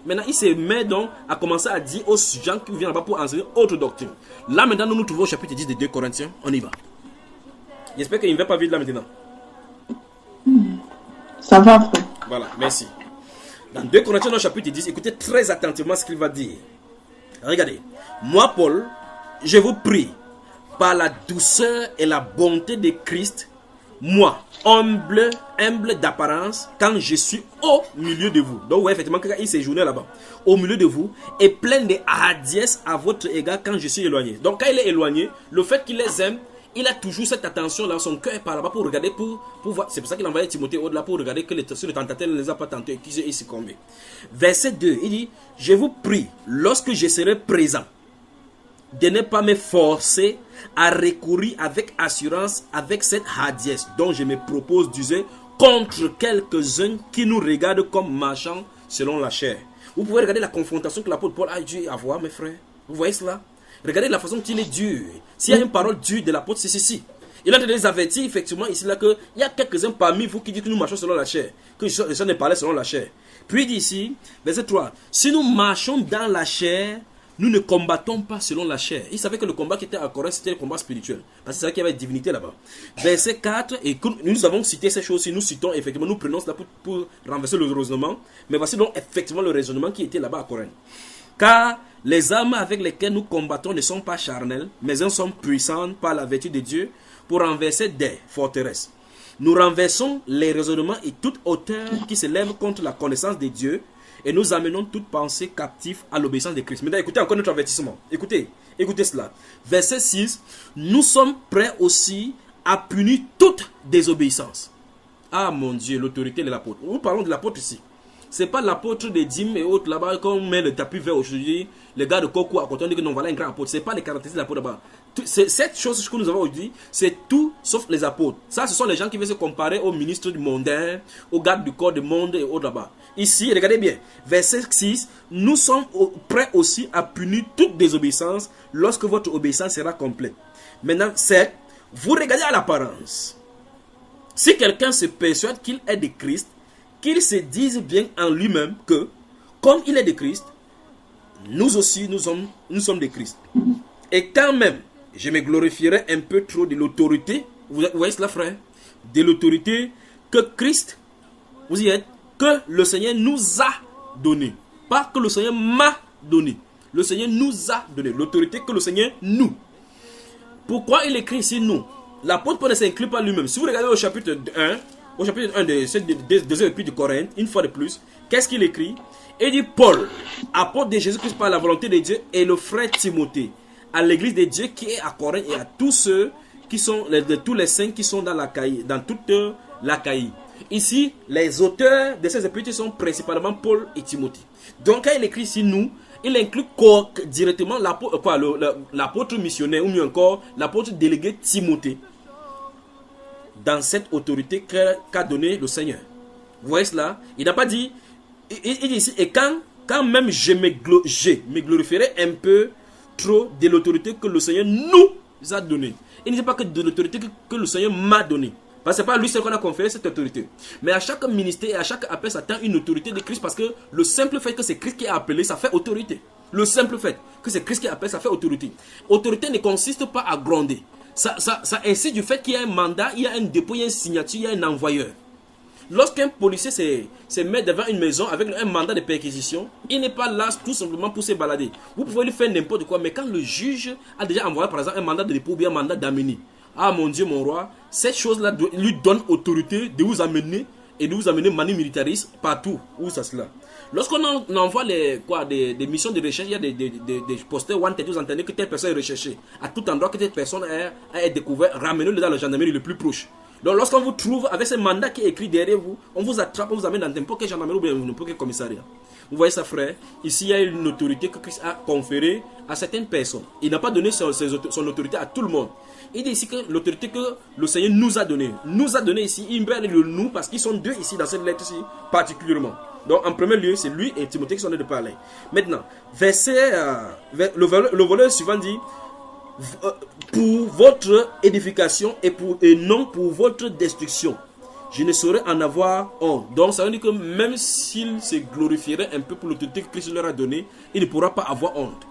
Maintenant, il se met donc à commencer à dire aux gens qui viennent là-bas pour enseigner autre doctrine. Là, maintenant, nous nous trouvons au chapitre 10 de 2 Corinthiens. On y va. J'espère qu'il ne va pas vite là maintenant. Ça va, frère. Voilà, merci. Dans 2 Corinthiens, chapitre 10, écoutez très attentivement ce qu'il va dire. Regardez. Moi, Paul, je vous prie, par la douceur et la bonté de Christ, moi, humble d'apparence, quand je suis au milieu de vous. Donc, ouais, effectivement, quand il séjournait là-bas, au milieu de vous, et plein de hardiesse à votre égard quand je suis éloigné. Donc, quand il est éloigné, le fait qu'il les aime, il a toujours cette attention là, son cœur est par là-bas pour regarder, pour voir. C'est pour ça qu'il envoyait Timothée au-delà pour regarder que si le tentateur ne les a pas tentés et qu'ils succombé. Verset 2, il dit, je vous prie, lorsque je serai présent, de ne pas me forcer à recourir avec assurance avec cette hardiesse dont je me propose d'user contre quelques-uns qui nous regardent comme marchands selon la chair. Vous pouvez regarder la confrontation que l'apôtre Paul a dû avoir, mes frères. Vous voyez cela? Regardez la façon qu'il est dur. S'il y a une parole dure de l'apôtre, c'est ceci. Il a les avertis, effectivement, ici, là, qu'il y a quelques-uns parmi vous qui disent que nous marchons selon la chair. Que les gens ne parlaient selon la chair. Puis il dit ici, verset 3. Si nous marchons dans la chair, nous ne combattons pas selon la chair. Il savait que le combat qui était à Corinthe, c'était le combat spirituel. Parce que c'est vrai qu'il y avait une divinité là-bas. Verset 4, et nous avons cité ces choses-ci, nous citons, effectivement, nous prenons cela pour renverser le raisonnement. Mais voici donc effectivement le raisonnement qui était là-bas à Corinthe. Car les armes avec lesquelles nous combattons ne sont pas charnelles, mais elles sont puissantes par la vertu de Dieu pour renverser des forteresses. Nous renversons les raisonnements et toute hauteur qui se lève contre la connaissance de Dieu et nous amenons toute pensée captive à l'obéissance de Christ. Maintenant, écoutez encore notre avertissement. Écoutez cela. Verset 6. Nous sommes prêts aussi à punir toute désobéissance. Ah mon Dieu, l'autorité de l'apôtre. Nous parlons de l'apôtre ici. C'est pas l'apôtre des dîmes et autres là-bas, quand on met le tapis vert aujourd'hui, les gars de Coco à côté, on dit que non, voilà un grand apôtre. C'est pas les caractéristiques de l'apôtre là-bas. Cette chose que nous avons aujourd'hui, c'est tout sauf les apôtres. Ça, ce sont les gens qui veulent se comparer aux ministres du mondain, aux gardes du corps du monde et autres là-bas. Ici, regardez bien, verset 6, nous sommes prêts aussi à punir toute désobéissance lorsque votre obéissance sera complète. Maintenant, 7, vous regardez à l'apparence. Si quelqu'un se persuade qu'il est de Christ, qu'il se dise bien en lui-même que, comme il est de Christ, nous aussi, nous sommes de Christ. Et quand même, je me glorifierai un peu trop de l'autorité, vous voyez cela, frère, de l'autorité que Christ, vous y êtes, que le Seigneur nous a donné. Pas que le Seigneur m'a donné. Le Seigneur nous a donné. L'autorité que le Seigneur nous. Pourquoi il écrit ici nous? L'apôtre Paul ne s'inclut pas lui-même. Si vous regardez au chapitre 1, au chapitre 1 de cette deuxième épître de Corinthe, une fois de plus, qu'est-ce qu'il écrit? Il dit Paul, apôtre de Jésus-Christ par la volonté de Dieu, et le frère Timothée, à l'église de Dieu qui est à Corinthe et à tous ceux qui sont, tous les saints qui sont dans toute l'Achaïe. Ici, les auteurs de ces épîtres sont principalement Paul et Timothée. Donc, quand il écrit ici nous, il inclut directement l'apôtre missionnaire, ou mieux encore, l'apôtre délégué Timothée, dans cette autorité qu'a donné le Seigneur. Vous voyez cela? Il n'a pas dit, il dit ici, et quand même je me glorifierai un peu trop de l'autorité que le Seigneur nous a donnée. Il ne dit pas que de l'autorité que le Seigneur m'a donnée. Parce que ce n'est pas lui seul qu'on a conféré cette autorité. Mais à chaque ministère et à chaque appel, ça atteint une autorité de Christ parce que le simple fait que c'est Christ qui est appelé, ça fait autorité. Le simple fait que c'est Christ qui est appelé, ça fait autorité. Autorité ne consiste pas à gronder. Ça incite du fait qu'il y a un mandat, il y a un dépôt, il y a une signature, il y a un envoyeur. Lorsqu'un policier se met devant une maison avec un mandat de perquisition, il n'est pas là tout simplement pour se balader. Vous pouvez lui faire n'importe quoi, mais quand le juge a déjà envoyé par exemple un mandat de dépôt ou bien un mandat d'amener, ah mon Dieu, mon roi, cette chose-là lui donne autorité de vous amener et de vous amener manu militaris partout où ça se là. Lorsqu'on envoie des missions de recherche, il y a des posters wanted, vous entendez que telle personne est recherchée. À tout endroit que telle personne est découverte, ramenez-le dans la gendarmerie le plus proche. Donc lorsqu'on vous trouve avec ce mandat qui est écrit derrière vous, on vous attrape, on vous amène dans n'importe quel gendarmerie ou bien n'importe quel commissariat. Vous voyez ça, frère? Ici, il y a une autorité que Christ a conférée à certaines personnes. Il n'a pas donné son autorité à tout le monde. Il dit ici que l'autorité que le Seigneur nous a donnée. Nous a donné ici, il met le nous parce qu'ils sont deux ici dans cette lettre-ci particulièrement. Donc en premier lieu, c'est lui et Timothée qui sont en train de parler. Maintenant, le volet suivant dit pour votre édification et non pour votre destruction. Je ne saurais en avoir honte. Donc ça veut dire que même s'il se glorifierait un peu pour l'autorité que Christ leur a donnée, il ne pourra pas avoir honte.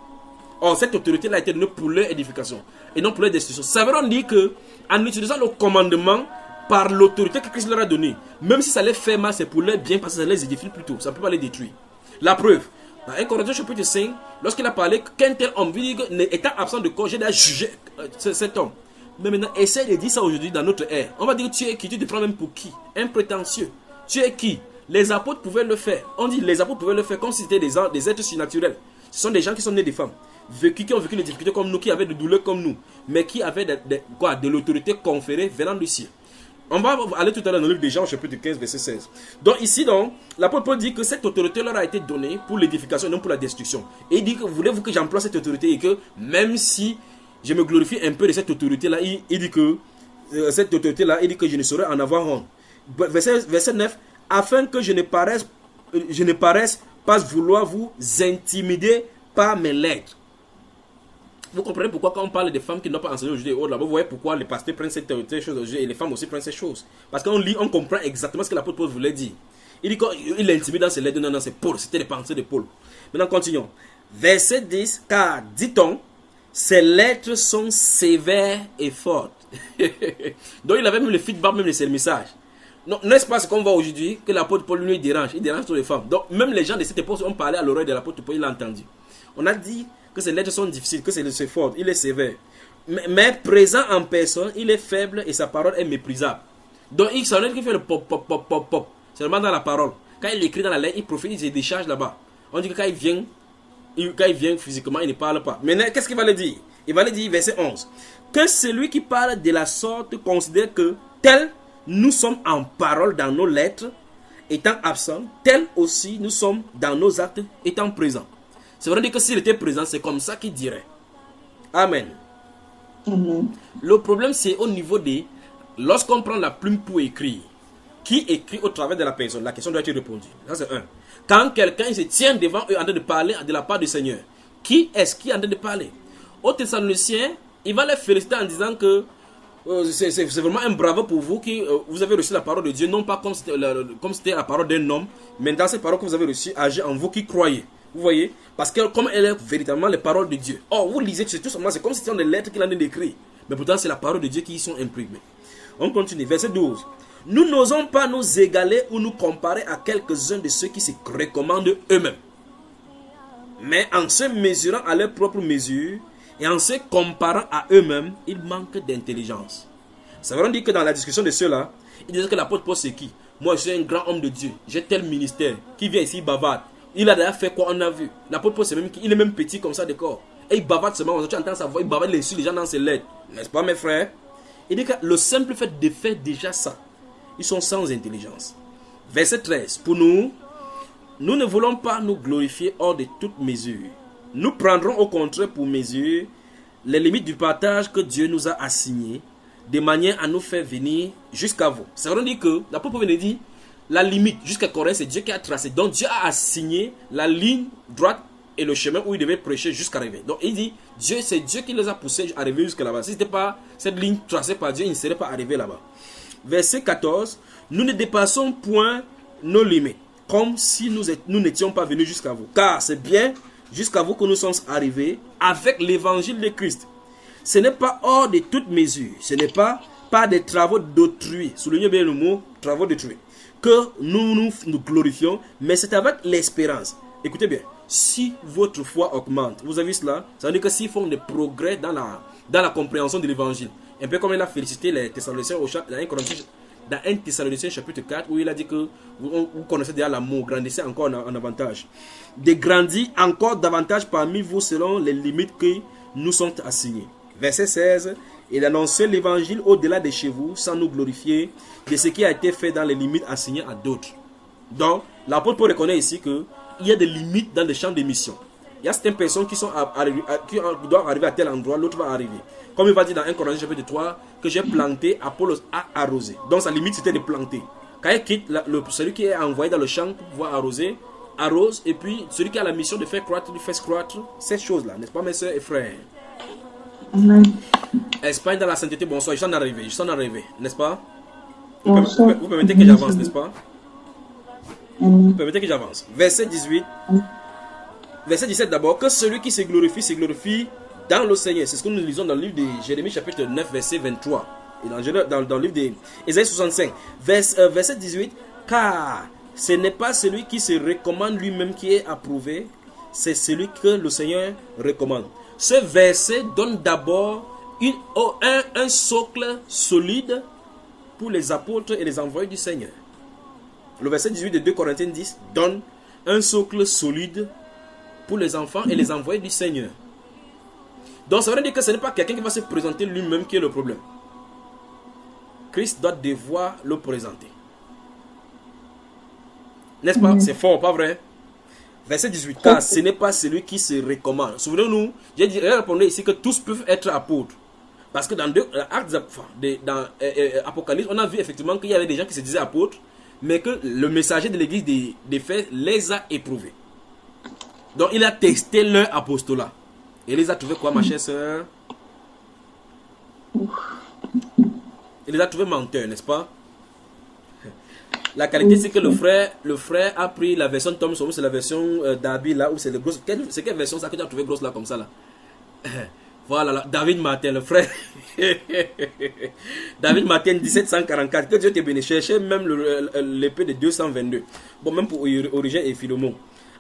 Or, cette autorité-là a été donnée pour leur édification et non pour leur destruction. Ça veut dire qu'en utilisant le commandement par l'autorité que Christ leur a donnée, même si ça les fait mal, c'est pour leur bien parce que ça les édifie plutôt. Ça ne peut pas les détruire. La preuve, dans 1 Corinthiens chapitre 5, lorsqu'il a parlé qu'un tel homme, étant absent de corps, j'ai déjà jugé cet homme. Mais maintenant, essaye de dire ça aujourd'hui dans notre ère. On va dire tu es qui? Tu te prends même pour qui? Un prétentieux. Tu es qui? Les apôtres pouvaient le faire. On dit les apôtres pouvaient le faire comme si c'était des êtres surnaturels. Ce sont des gens qui sont nés des femmes, qui ont vécu des difficultés comme nous, qui avaient des douleurs comme nous, mais qui avaient de l'autorité conférée venant du ciel. On va aller tout à l'heure dans le livre des Jean, chapitre 15, verset 16. Donc ici, l'apôtre Paul dit que cette autorité leur a été donnée pour l'édification et non pour la destruction. Et il dit que voulez-vous que j'emploie cette autorité et que même si je me glorifie un peu de cette autorité-là, il dit que cette autorité-là, il dit que je ne saurais en avoir honte. Verset 9, afin que je ne paraisse pas vouloir vous intimider par mes lettres. Vous comprenez pourquoi quand on parle des femmes qui n'ont pas enseigné aujourd'hui, vous voyez pourquoi les pasteurs prennent cette chose aujourd'hui et les femmes aussi prennent ces choses. Parce qu'on lit, on comprend exactement ce que l'apôtre Paul voulait dire. Il dit qu'il intimide dans ses lettres, non, c'est Paul, c'était les pensées de Paul. Maintenant, continuons. Verset 10, car, dit-on, ces lettres sont sévères et fortes. Donc il avait même le feedback, même les messages. N'est-ce pas ce qu'on voit aujourd'hui, que l'apôtre Paul lui dérange, il dérange toutes les femmes. Donc même les gens de cette époque ont parlé à l'oreille de l'apôtre Paul, il l'a entendu. On a dit que ces lettres sont difficiles, que c'est fort, il est sévère. Mais présent en personne, il est faible et sa parole est méprisable. Donc il s'en est qui fait le pop, pop, pop, pop, pop. C'est vraiment dans la parole. Quand il écrit dans la lettre, il profite, il se décharge là-bas. On dit que quand il vient physiquement, il ne parle pas. Maintenant, qu'est-ce qu'il va le dire? Il va le dire, verset 11. Que celui qui parle de la sorte considère que tel nous sommes en parole dans nos lettres, étant absents, tel aussi nous sommes dans nos actes, étant présents. C'est vrai que s'il était présent, c'est comme ça qu'il dirait. Amen. Le problème, c'est au niveau des... Lorsqu'on prend la plume pour écrire, qui écrit au travers de la personne? La question doit être répondue. Ça, c'est un. Quand quelqu'un se tient devant eux en train de parler de la part du Seigneur, qui est-ce qui est en train de parler? Au Thessaloniciens, il va les féliciter en disant que c'est vraiment un bravo pour vous qui vous avez reçu la parole de Dieu, non pas comme c'était la parole d'un homme, mais dans cette parole que vous avez reçue, agir en vous qui croyez. Vous voyez? Parce que comme elle est véritablement les paroles de Dieu. Or, vous lisez tout simplement, c'est comme si c'était des lettres qu'il en a d'écrire. Mais pourtant, c'est la parole de Dieu qui y sont imprimées. On continue, verset 12. Nous n'osons pas nous égaler ou nous comparer à quelques-uns de ceux qui se recommandent eux-mêmes. Mais en se mesurant à leur propre mesure et en se comparant à eux-mêmes, ils manquent d'intelligence. Ça veut dire que dans la discussion de ceux-là, ils disent que l'apôtre Paul c'est qui? Moi je suis un grand homme de Dieu, j'ai tel ministère, qui vient ici, il bavarde. Il a d'ailleurs fait quoi on a vu? L'apôtre Paul c'est même il est même petit comme ça de corps. Et il bavarde seulement, tu entends sa voix, il bavarde les gens dans ses lettres. N'est-ce pas mes frères? Il dit que le simple fait de faire déjà ça, ils sont sans intelligence. Verset 13. Pour nous ne voulons pas nous glorifier hors de toute mesure. Nous prendrons au contraire pour mesure les limites du partage que Dieu nous a assigné, de manière à nous faire venir jusqu'à vous. Ça veut dire que l'apôtre Paul dit, la limite jusqu'à Corinthe, c'est Dieu qui a tracé. Donc Dieu a assigné la ligne droite et le chemin où il devait prêcher jusqu'à arriver. Donc il dit, c'est Dieu qui les a poussés à arriver jusqu'à là-bas. Si ce n'était pas cette ligne tracée par Dieu, ils ne seraient pas arrivés là-bas. Verset 14, nous ne dépassons point nos limites, comme si nous n'étions pas venus jusqu'à vous. Car c'est bien jusqu'à vous que nous sommes arrivés avec l'évangile de Christ. Ce n'est pas hors de toute mesure, ce n'est pas par des travaux d'autrui, soulignez bien le mot travaux d'autrui, que nous glorifions, mais c'est avec l'espérance. Écoutez bien, si votre foi augmente, vous avez vu cela, ça veut dire que s'ils font des progrès dans la compréhension de l'évangile, un peu comme il a félicité les Thessaloniciens dans 1 Thessaloniciens chapitre 4, où il a dit que vous connaissez déjà l'amour, grandissez encore en avantage. De grandir encore davantage parmi vous selon les limites que nous sont assignées. Verset 16, il annonçait l'évangile au-delà de chez vous, sans nous glorifier de ce qui a été fait dans les limites assignées à d'autres. Donc, l'apôtre Paul reconnaît ici qu'il y a des limites dans le champ de mission. Il y a certaines personnes qui doivent arriver à tel endroit, l'autre va arriver. Comme il va dire dans 1 Corinthiens chapitre 3, que j'ai planté, Apollos a arrosé. Donc sa limite c'était de planter. Quand il quitte, celui qui est envoyé dans le champ pour pouvoir arroser, arrose. Et puis celui qui a la mission de faire croître, lui fait croître ces choses-là. N'est-ce pas mes soeurs et frères? Amen. Espagne dans la sainteté, bonsoir, je suis en arrivé, n'est-ce pas? Bonsoir. Vous permettez que j'avance, n'est-ce pas? Amen. Vous permettez que j'avance. Verset 18. Verset 17 d'abord, que celui qui se glorifie dans le Seigneur. C'est ce que nous lisons dans le livre de Jérémie chapitre 9 verset 23. Et dans le livre d'Ésaïe 65. Verset 18, car ce n'est pas celui qui se recommande lui-même qui est approuvé, c'est celui que le Seigneur recommande. Ce verset donne d'abord un socle solide pour les apôtres et les envoyés du Seigneur. Le verset 18 de 2 Corinthiens 10 donne un socle solide pour les enfants et les envoyés du Seigneur. Donc ça veut dire que ce n'est pas quelqu'un qui va se présenter lui-même qui est le problème. Christ doit devoir le présenter. N'est-ce pas? C'est fort, pas vrai? Verset 18. Car ce n'est pas celui qui se recommande. Souvenez-nous, j'ai répondu ici que tous peuvent être apôtres. Parce que dans Apocalypse, on a vu effectivement qu'il y avait des gens qui se disaient apôtres, mais que le messager de l'église des faits les a éprouvés. Donc il a testé leur apostolat. Et il les a trouvés quoi, ma chère sœur? Il les a trouvés menteurs, n'est-ce pas? La qualité, c'est que le frère a pris la version Thomson, c'est la version Darby là, où c'est le gros. C'est quelle version ça que tu as trouvé grosse là, comme ça là? Voilà, là, David Martin, le frère. David Martin, 1744. Que Dieu te bénisse. Cherchez même l'épée de 222. Bon, même pour Origène et Philémon.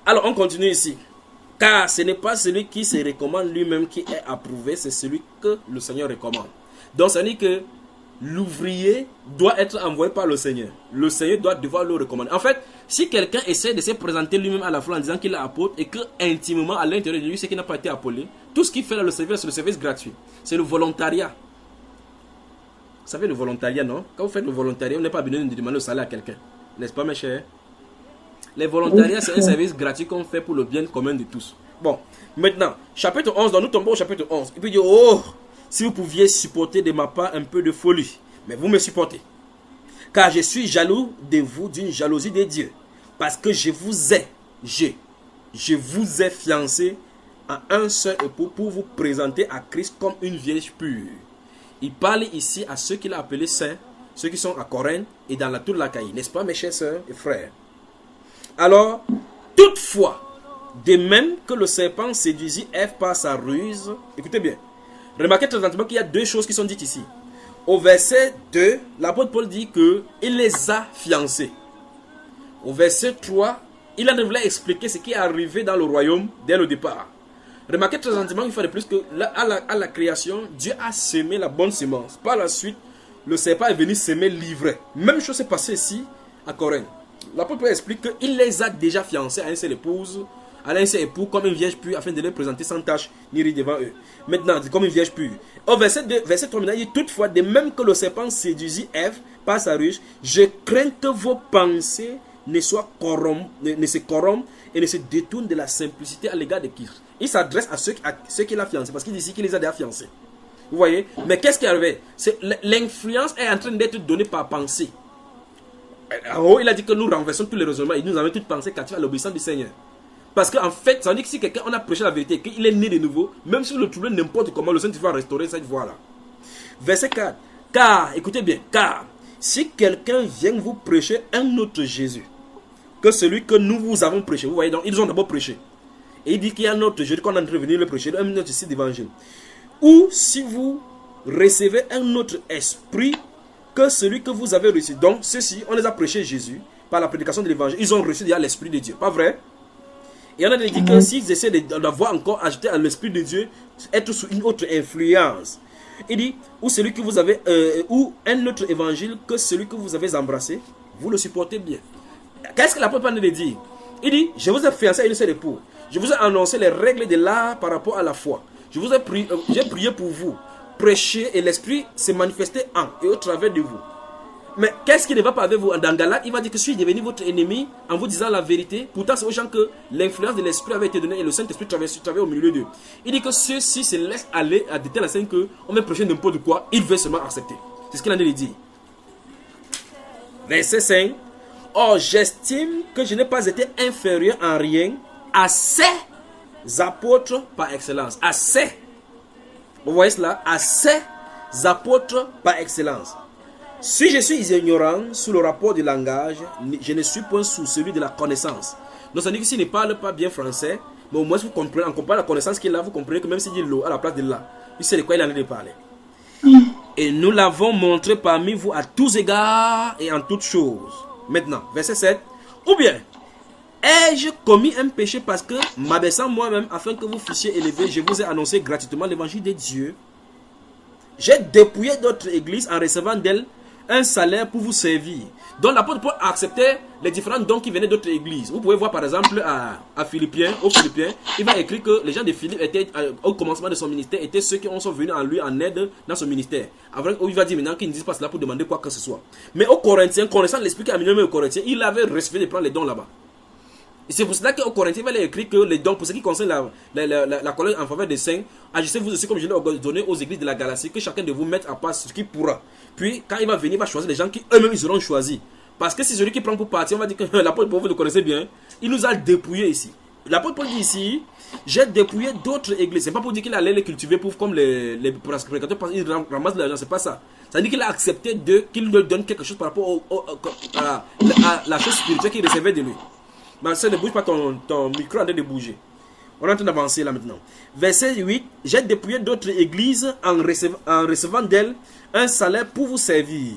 Alors, on continue ici. Car ce n'est pas celui qui se recommande lui-même qui est approuvé, c'est celui que le Seigneur recommande. Donc, ça veut dire que l'ouvrier doit être envoyé par le Seigneur. Le Seigneur doit devoir le recommander. En fait, si quelqu'un essaie de se présenter lui-même à la fois en disant qu'il est apôtre et que intimement à l'intérieur de lui, c'est qu'il n'a pas été appelé, tout ce qu'il fait dans le service, c'est le service gratuit. C'est le volontariat. Vous savez le volontariat, non? Quand vous faites le volontariat, on n'est pas besoin de demander le salaire à quelqu'un. N'est-ce pas, mes chers? Les volontariats, c'est un service gratuit qu'on fait pour le bien commun de tous. Bon, maintenant, chapitre 11, donc nous tombons au chapitre 11. Il peut dire, oh, si vous pouviez supporter de ma part un peu de folie, mais vous me supportez. Car je suis jaloux de vous d'une jalousie de Dieu. Parce que je vous ai fiancé à un seul époux pour vous présenter à Christ comme une vierge pure. Il parle ici à ceux qu'il a appelés saints, ceux qui sont à Corinthe et dans toute l'Achaïe. N'est-ce pas, mes chers sœurs et frères? Alors, toutefois, de même que le serpent séduisit Ève par sa ruse, écoutez bien, remarquez très attentivement qu'il y a deux choses qui sont dites ici. Au verset 2, l'apôtre Paul dit qu'il les a fiancés. Au verset 3, il a voulu expliquer ce qui est arrivé dans le royaume dès le départ. Remarquez très attentivement une fois de plus que à la création, Dieu a semé la bonne semence. Par la suite, le serpent est venu semer l'ivraie. Même chose s'est passée ici à Corinthe. L'apôtre Paul explique qu'il les a déjà fiancés à une seule épouse, à un seul époux comme une vierge pure afin de les présenter sans tache ni ride devant eux. Maintenant, comme une vierge pure. Au verset 2, verset 3, il dit toutefois, de même que le serpent séduisit Ève par sa ruse, je crains que vos pensées ne se corrompent et ne se détournent de la simplicité à l'égard de Christ. Il s'adresse à ceux qu'il a fiancés parce qu'il dit ici qu'il les a déjà fiancés. Vous voyez? Mais qu'est-ce qui est arrivé? L'influence est en train d'être donnée par pensée. En haut, il a dit que nous renversons tous les raisonnements et nous avons toutes pensées captives à l'obéissance du Seigneur. Parce qu'en fait, ça veut dire que si quelqu'un on a prêché la vérité, qu'il est né de nouveau, même si le trouve n'importe comment, le Saint-Esprit va restaurer cette voie-là. Verset 4. Car, écoutez bien, car si quelqu'un vient vous prêcher un autre Jésus que celui que nous vous avons prêché, vous voyez, donc ils ont d'abord prêché. Et il dit qu'il y a un autre Jésus qu'on est en train de venir le prêcher, un autre site d'évangile. Ou si vous recevez un autre esprit que celui que vous avez reçu. Donc, ceux-ci, on les a prêchés Jésus par la prédication de l'évangile. Ils ont reçu déjà l'esprit de Dieu. Pas vrai? Et on a dit que s'ils essaient d'avoir encore ajouté à l'esprit de Dieu, être sous une autre influence. Il dit, ou celui que vous avez, ou un autre évangile que celui que vous avez embrassé, vous le supportez bien. Qu'est-ce que l'apôtre Paul nous dit? Il dit, je vous ai fiancé à une seule épouse. Je vous ai annoncé les règles de l'art par rapport à la foi. J'ai prié pour vous. Prêcher et l'esprit s'est manifesté en et au travers de vous. Mais qu'est-ce qui ne va pas avec vous? Dans Galates, il va dire que je suis devenu votre ennemi en vous disant la vérité. Pourtant, c'est aux gens que l'influence de l'esprit avait été donnée et le Saint-Esprit travaillait au milieu d'eux. Il dit que ceux-ci se laissent aller à de telle enseigne qu'on va prêcher n'importe quoi, ils veulent seulement accepter. C'est ce qu'il a dit. Verset 5. Or, j'estime que je n'ai pas été inférieur en rien à ces apôtres par excellence. À ces. Vous voyez cela? À ces apôtres par excellence. Si je suis ignorant sous le rapport du langage, je ne suis point sous celui de la connaissance. Donc ça veut dire que s'il ne parle pas bien français, mais au moins vous comprenez, en comparant la connaissance qu'il a, vous comprenez que même s'il dit l'eau à la place de là, il sait de quoi il en est de parler. Et nous l'avons montré parmi vous à tous égards et en toutes choses. Maintenant, verset 7. Ou bien, ai-je commis un péché parce que, m'abaissant moi-même afin que vous fussiez élevés, je vous ai annoncé gratuitement l'évangile de Dieu? J'ai dépouillé d'autres églises en recevant d'elles un salaire pour vous servir. Donc l'apôtre Paul acceptait les différents dons qui venaient d'autres églises. Vous pouvez voir par exemple aux Philippiens, il va écrire que les gens de Philippe étaient, au commencement de son ministère, étaient ceux qui sont venus en lui en aide dans son ministère. Après, il va dire maintenant qu'ils ne disent pas cela pour demander quoi que ce soit. Mais aux Corinthiens, connaissant l'esprit qui a amené aux Corinthiens, il avait reçu de prendre les dons là-bas. Et c'est pour cela qu'au Corinthiens, il va écrire que les dons, pour ce qui concerne la colonne en faveur des saints, agissez-vous aussi comme je l'ai donné aux églises de la Galatie, que chacun de vous mette à part ce qu'il pourra. Puis, quand il va venir, il va choisir les gens qui eux-mêmes ils seront choisis. Parce que c'est celui qui prend pour partir, on va dire que l'apôtre Paul, vous le connaissez bien, il nous a dépouillés ici. L'apôtre Paul dit ici, j'ai dépouillé d'autres églises. C'est pas pour dire qu'il allait les cultiver pour, comme les prédicateurs, parce qu'ils ramassent de l'argent, c'est pas ça. Ça veut dire qu'il a accepté qu'il leur donne quelque chose par rapport à la chose spirituelle qu'il recevait de lui. Mais ça ne bouge pas, ton micro est en train de bouger. On est en train d'avancer là maintenant. Verset 8. J'ai dépouillé d'autres églises en recevant d'elles un salaire pour vous servir.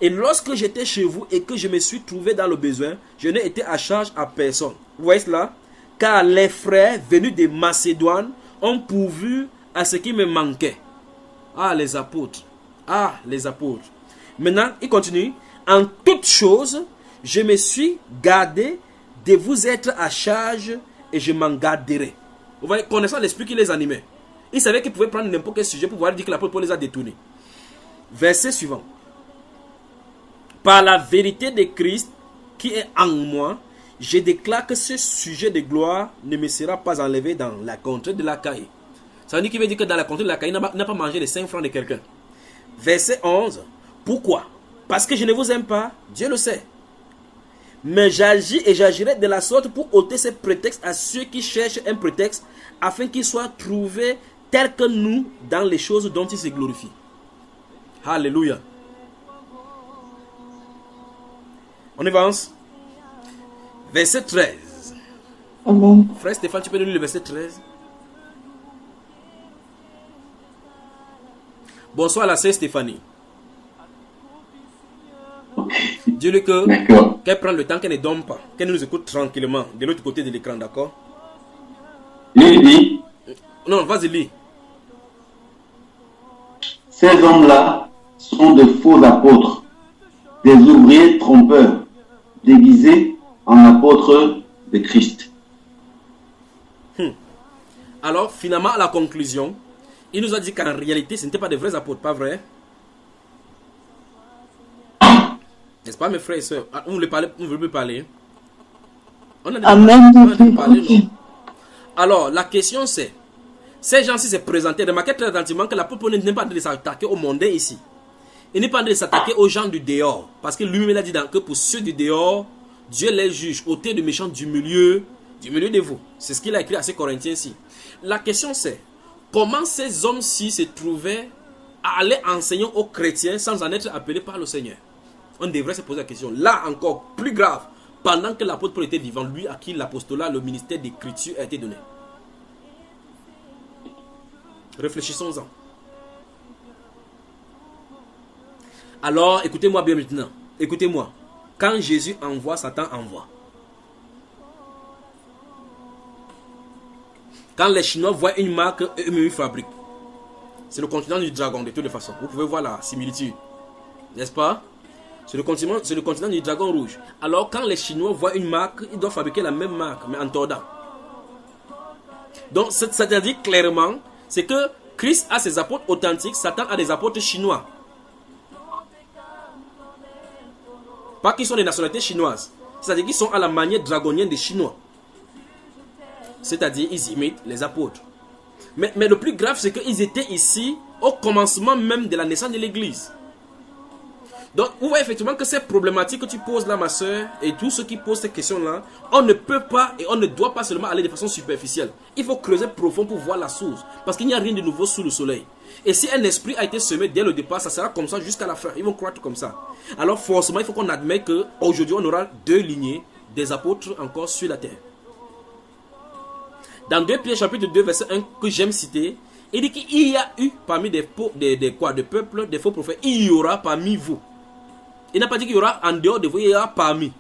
Et lorsque j'étais chez vous et que je me suis trouvé dans le besoin, je n'ai été à charge à personne. Vous voyez cela? Car les frères venus de Macédoine ont pourvu à ce qui me manquait. Ah, les apôtres. Ah, les apôtres. Maintenant, il continue. En toutes choses, je me suis gardé de vous être à charge et je m'en garderai. Vous voyez, connaissant l'esprit qui les animait, il savait qu'il pouvait prendre n'importe quel sujet pour pouvoir dire que l'apôtre Paul les a détournés. Verset suivant. Par la vérité de Christ qui est en moi, je déclare que ce sujet de gloire ne me sera pas enlevé dans la contrée de l'Achaïe. Ça veut dire qu'il veut dire que dans la contrée de l'Achaïe, il n'a pas mangé les 5 francs de quelqu'un. Verset 11. Pourquoi? Parce que je ne vous aime pas, Dieu le sait. Mais j'agis et j'agirai de la sorte pour ôter ces prétextes à ceux qui cherchent un prétexte afin qu'ils soient trouvés tels que nous dans les choses dont ils se glorifient. Alléluia. On avance. Verset 13. Amen. Frère Stéphane, tu peux nous lire le verset 13? Bonsoir la sœur Stéphanie. Dis-lui qu'elle prend le temps, qu'elle ne dorme pas, qu'elle nous écoute tranquillement de l'autre côté de l'écran, d'accord? Lis. Non, vas-y, lis. Ces hommes-là sont de faux apôtres, des ouvriers trompeurs, déguisés en apôtres de Christ. Alors, finalement, à la conclusion, il nous a dit qu'en réalité, ce n'étaient pas des vrais apôtres, pas vrai? N'est-ce pas, mes frères et sœurs? On voulait parler. On a Amen. Parler, non? Alors, la question c'est, ces gens-ci se présentaient, remarquez très attentivement que l'apôtre Paul n'est pas en train de s'attaquer au mondain ici. Il n'est pas en train de s'attaquer aux gens du dehors. Parce que lui-même a dit que pour ceux du dehors, Dieu les juge, ôtez de méchants du milieu de vous. C'est ce qu'il a écrit à ces Corinthiens ici. La question c'est, comment ces hommes-ci se trouvaient à aller enseigner aux chrétiens sans en être appelés par le Seigneur? On devrait se poser la question. Là encore, plus grave, pendant que l'apôtre Paul était vivant, lui à qui l'apostolat, le ministère d'écriture a été donné. Réfléchissons-en. Alors, écoutez-moi bien maintenant. Écoutez-moi. Quand Jésus envoie, Satan envoie. Quand les Chinois voient une marque, eux-mêmes ils fabriquent. C'est le continent du dragon, de toute façon. Vous pouvez voir la similitude. N'est-ce pas? C'est le continent du dragon rouge. Alors, quand les Chinois voient une marque, ils doivent fabriquer la même marque, mais en tordant. Donc, c'est-à-dire clairement, c'est que Christ a ses apôtres authentiques, Satan a des apôtres chinois. Pas qu'ils sont des nationalités chinoises. C'est-à-dire qu'ils sont à la manière dragonienne des Chinois. C'est-à-dire ils imitent les apôtres. Mais le plus grave, c'est qu'ils étaient ici au commencement même de la naissance de l'Église. Donc, vous voyez effectivement que ces problématiques que tu poses là, ma soeur, et tous ceux qui posent ces questions-là, on ne peut pas et on ne doit pas seulement aller de façon superficielle. Il faut creuser profond pour voir la source. Parce qu'il n'y a rien de nouveau sous le soleil. Et si un esprit a été semé dès le départ, ça sera comme ça jusqu'à la fin. Ils vont croître comme ça. Alors forcément, il faut qu'on admette qu'aujourd'hui, on aura deux lignées des apôtres encore sur la terre. Dans 2 Pierre chapitre 2, verset 1, que j'aime citer, il dit qu'il y a eu parmi des peuples, des faux prophètes, il y aura parmi vous. Il n'a pas dit qu'il y aura en dehors de vous, il y aura parmi.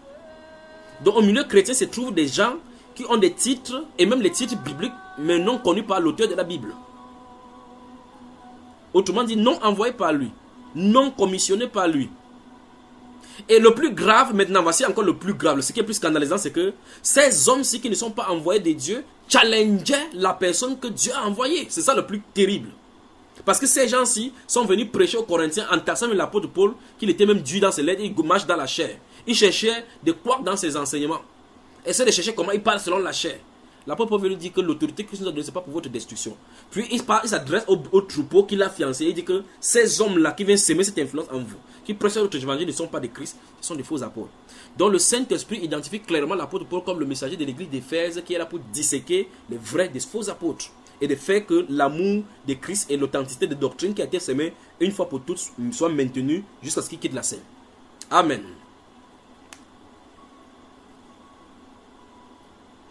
Donc au milieu chrétien se trouvent des gens qui ont des titres, et même les titres bibliques, mais non connus par l'auteur de la Bible. Autrement dit, non envoyés par lui, non commissionnés par lui. Et le plus grave, maintenant, voici encore le plus grave, ce qui est plus scandalisant, c'est que ces hommes-ci qui ne sont pas envoyés de Dieu, challengeaient la personne que Dieu a envoyée. C'est ça le plus terrible. Parce que ces gens-ci sont venus prêcher aux Corinthiens en tassant l'apôtre Paul, qu'il était même dur dans ses lettres, il marche dans la chair. Il cherchait de quoi dans ses enseignements. Essaie de chercher comment il parle selon la chair. L'apôtre Paul veut lui dire que l'autorité que Christ nous a donnée, ce n'est pas pour votre destruction. Puis il s'adresse au troupeau qu'il a fiancé. Il dit que ces hommes-là qui viennent s'aimer cette influence en vous, qui prêchent votre évangile, ne sont pas des Christ, ce sont des faux apôtres. Donc le Saint-Esprit identifie clairement l'apôtre Paul comme le messager de l'église d'Éphèse qui est là pour disséquer les vrais des faux apôtres. Et de faire que l'amour de Christ et l'authenticité de doctrine qui a été sémée une fois pour toutes soit maintenue jusqu'à ce qu'il quitte la scène. Amen.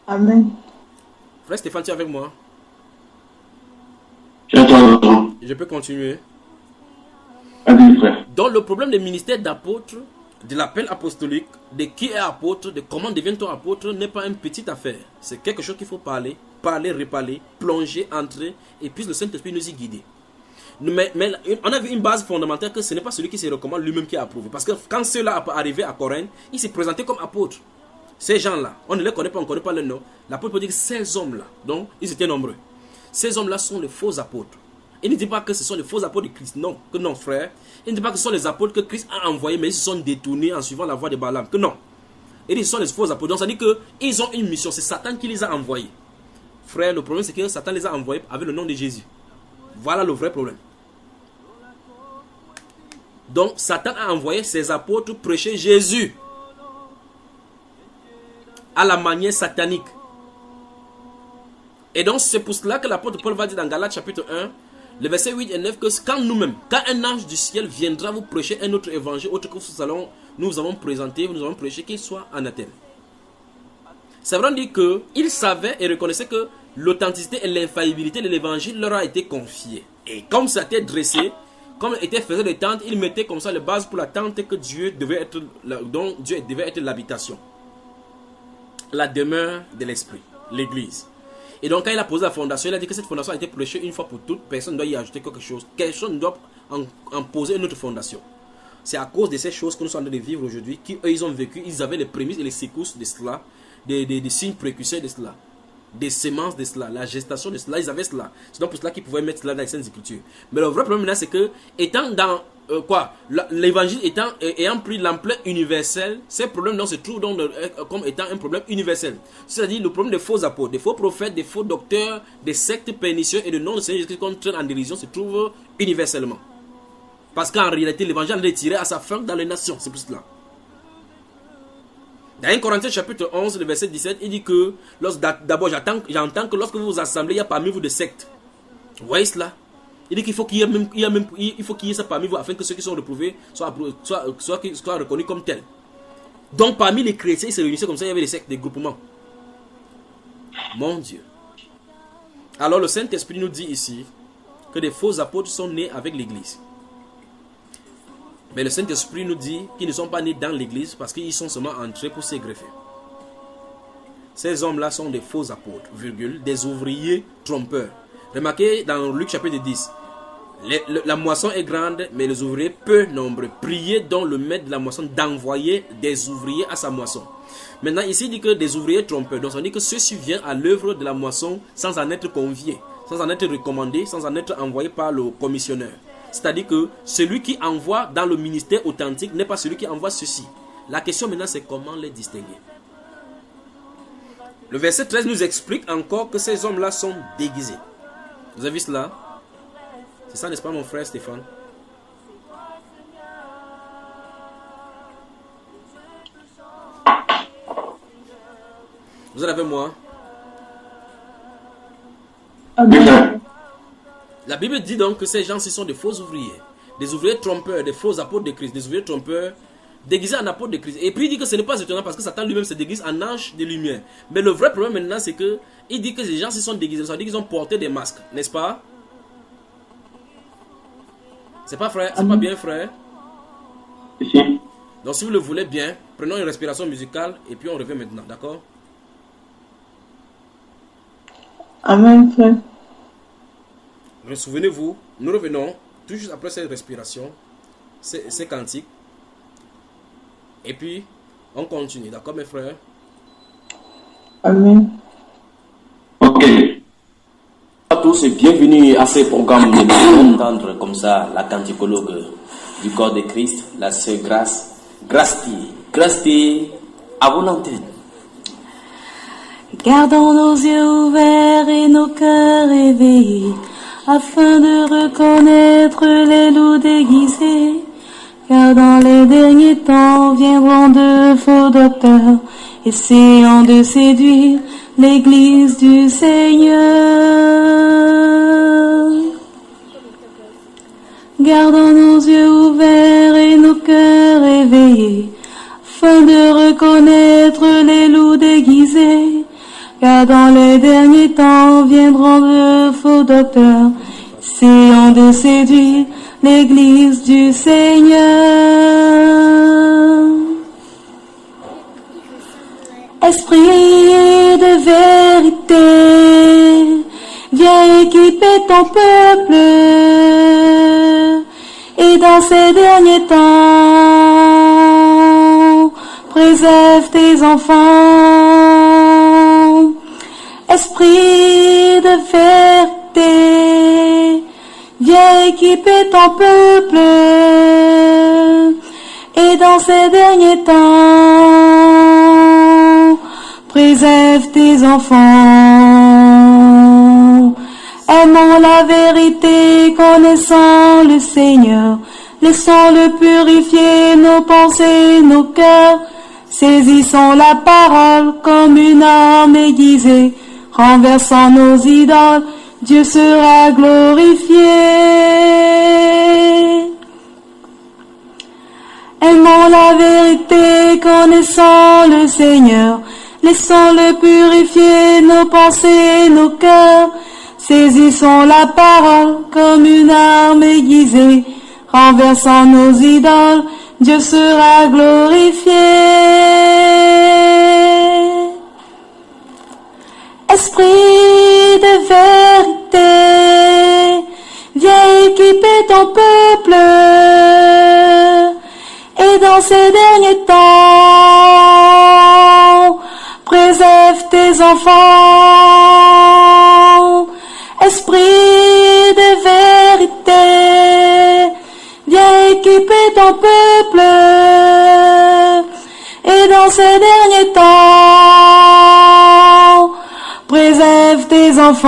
Amen. Frère Stéphane, tu es avec moi? Je peux continuer. Allez, frère. Donc le problème des ministères d'apôtres, de l'appel apostolique, de qui est apôtre, de comment devient-on apôtre, n'est pas une petite affaire. C'est quelque chose qu'il faut parler, reparler, plonger, entrer, et puis le Saint-Esprit nous y guider. Mais on a vu une base fondamentale que ce n'est pas celui qui se recommande lui-même qui a approuvé. Parce que quand ceux-là arrivaient à Corinthe, ils se présentaient comme apôtres. Ces gens-là, on ne les connaît pas, on ne connaît pas leur nom. L'apôtre peut dire que ces hommes-là, donc ils étaient nombreux. Ces hommes-là sont les faux apôtres. Il ne dit pas que ce sont les faux apôtres de Christ, non, que non, frère. Il ne dit pas que ce sont les apôtres que Christ a envoyés, mais ils se sont détournés en suivant la voie de Balaam, que non. Il dit que ce sont les faux apôtres. Donc ça dit qu'ils ont une mission, c'est Satan qui les a envoyés. Frère, le problème c'est que Satan les a envoyés avec le nom de Jésus. Voilà le vrai problème. Donc Satan a envoyé ses apôtres prêcher Jésus à la manière satanique. Et donc c'est pour cela que l'apôtre Paul va dire dans Galates chapitre 1, le verset 8 et 9, que quand nous-mêmes, quand un ange du ciel viendra vous prêcher un autre évangile, autre que nous avons présenté, nous avons prêché, qu'il soit anathème. Ça veut dire qu'ils savaient et reconnaissaient que l'authenticité et l'infaillibilité de l'évangile leur a été confiée. Et comme ça a été dressé, comme était faisait des tentes, ils mettaient comme ça les bases pour la tente que Dieu devait être, dont Dieu devait être l'habitation. La demeure de l'esprit, l'église. Et donc quand il a posé la fondation, il a dit que cette fondation a été prêchée une fois pour toutes. Personne ne doit y ajouter quelque chose. Personne ne doit en poser une autre fondation. C'est à cause de ces choses que nous sommes en train de vivre aujourd'hui, qu'eux ils ont vécu, ils avaient les prémices et les secousses de cela, des signes précurseurs de cela, des semences de cela, la gestation de cela, ils avaient cela. C'est donc pour cela qu'ils pouvaient mettre cela dans les Saintes Écritures. Mais le vrai problème là, c'est que, étant dans l'évangile ayant pris l'ampleur universelle, ces problèmes se trouvent donc comme étant un problème universel. C'est-à-dire le problème des faux apôtres, des faux prophètes, des faux docteurs, des sectes pernicieux et de noms de Seigneur Jésus-Christ qu'on traite en dérision se trouve universellement. Parce qu'en réalité, l'évangile est tiré à sa fin dans les nations. C'est pour cela. Dans 1 Corinthiens chapitre 11, le verset 17, il dit que d'abord j'entends que lorsque vous vous assemblez, il y a parmi vous des sectes. Vous voyez cela? Il dit qu'il faut qu'il y ait ça parmi vous afin que ceux qui sont reprouvés soient reconnus comme tels. Donc parmi les chrétiens, ils se réunissaient comme ça, il y avait des sectes, des groupements. Mon Dieu. Alors le Saint-Esprit nous dit ici que des faux apôtres sont nés avec l'Église. Mais le Saint-Esprit nous dit qu'ils ne sont pas nés dans l'Église parce qu'ils sont seulement entrés pour s'égreffer. Ces hommes-là sont des faux apôtres, des ouvriers trompeurs. Remarquez dans Luc chapitre 10, la moisson est grande, mais les ouvriers peu nombreux. Priez donc le maître de la moisson d'envoyer des ouvriers à sa moisson. Maintenant, ici, il dit que des ouvriers trompeurs. Donc, on dit que ceux-ci viennent à l'œuvre de la moisson sans en être conviés, sans en être recommandés, sans en être envoyés par le commissionneur. C'est-à-dire que celui qui envoie dans le ministère authentique n'est pas celui qui envoie ceci. La question maintenant, c'est comment les distinguer. Le verset 13 nous explique encore que ces hommes-là sont déguisés. Vous avez vu cela? C'est ça, n'est-ce pas, mon frère Stéphane? Vous êtes avec moi? Amen. La Bible dit donc que ces gens-ci sont des faux ouvriers, des ouvriers trompeurs, des faux apôtres de Christ, des ouvriers trompeurs déguisés en apôtres de Christ. Et puis il dit que ce n'est pas étonnant parce que Satan lui-même se déguise en ange de lumière. Mais le vrai problème maintenant, c'est que il dit que ces gens-ci sont déguisés, ça veut dire qu'ils ont porté des masques, n'est-ce pas? C'est pas frère, c'est pas bien, frère? Si. Donc si vous le voulez bien, prenons une respiration musicale et puis on revient maintenant, d'accord? Amen, frère. Souvenez-vous, nous revenons tout juste après cette respiration, ces cantiques. Et puis, on continue, d'accord mes frères? Amen. Ok. À tous et bienvenue à ce programme de entendre comme ça la canticologue du corps de Christ, la sœur Grace à vos antennes. Gardons nos yeux ouverts et nos cœurs éveillés, afin de reconnaître les loups déguisés. Car dans les derniers temps viendront de faux docteurs, essayant de séduire l'Église du Seigneur. Gardons nos yeux ouverts et nos cœurs éveillés, afin de reconnaître les loups déguisés. Car dans les derniers temps viendront de faux docteurs, essayant de séduire l'Église du Seigneur. Esprit de vérité, viens équiper ton peuple, et dans ces derniers temps, préserve tes enfants. Esprit de vérité, viens équiper ton peuple, et dans ces derniers temps, préserve tes enfants. Aimons la vérité, connaissant le Seigneur, laissons-le purifier nos pensées, nos cœurs, saisissons la parole comme une arme aiguisée, renversant nos idoles, Dieu sera glorifié. Aimons la vérité, connaissant le Seigneur, laissons-le purifier nos pensées, nos cœurs, saisissons la parole comme une arme aiguisée, renversant nos idoles, Dieu sera glorifié. Esprit de vérité, viens équiper ton peuple, et dans ces derniers temps, préserve tes enfants. Esprit de vérité, viens équiper ton peuple, et dans ces derniers temps, préserve tes enfants.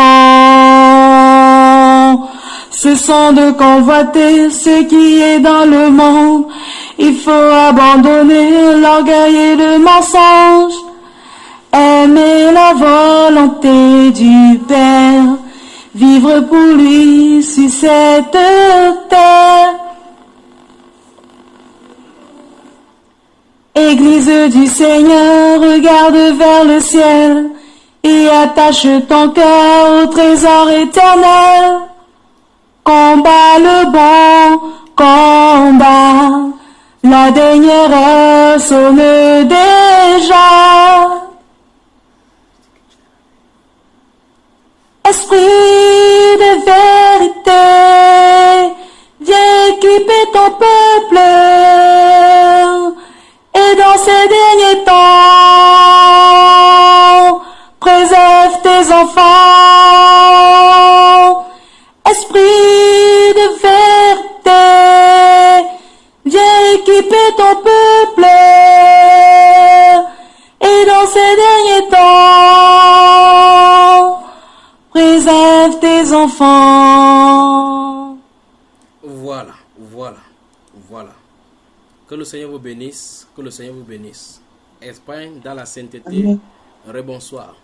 cessons de convoiter ce qui est dans le monde. Il faut abandonner l'orgueil et le mensonge. Aimer la volonté du Père, vivre pour lui sur cette terre. Église du Seigneur, regarde vers le ciel et attache ton cœur au trésor éternel. Combat le bon combat, la dernière heure sonne déjà. Esprit de vérité, viens équiper ton peuple. Et dans ces derniers temps, préserve tes enfants. Esprit de vérité, viens équiper ton peuple. Et dans ces derniers temps, préserve tes enfants. Voilà, voilà, voilà. Que le Seigneur vous bénisse, que le Seigneur vous bénisse. Espagne dans la sainteté. Amen. Rebonsoir.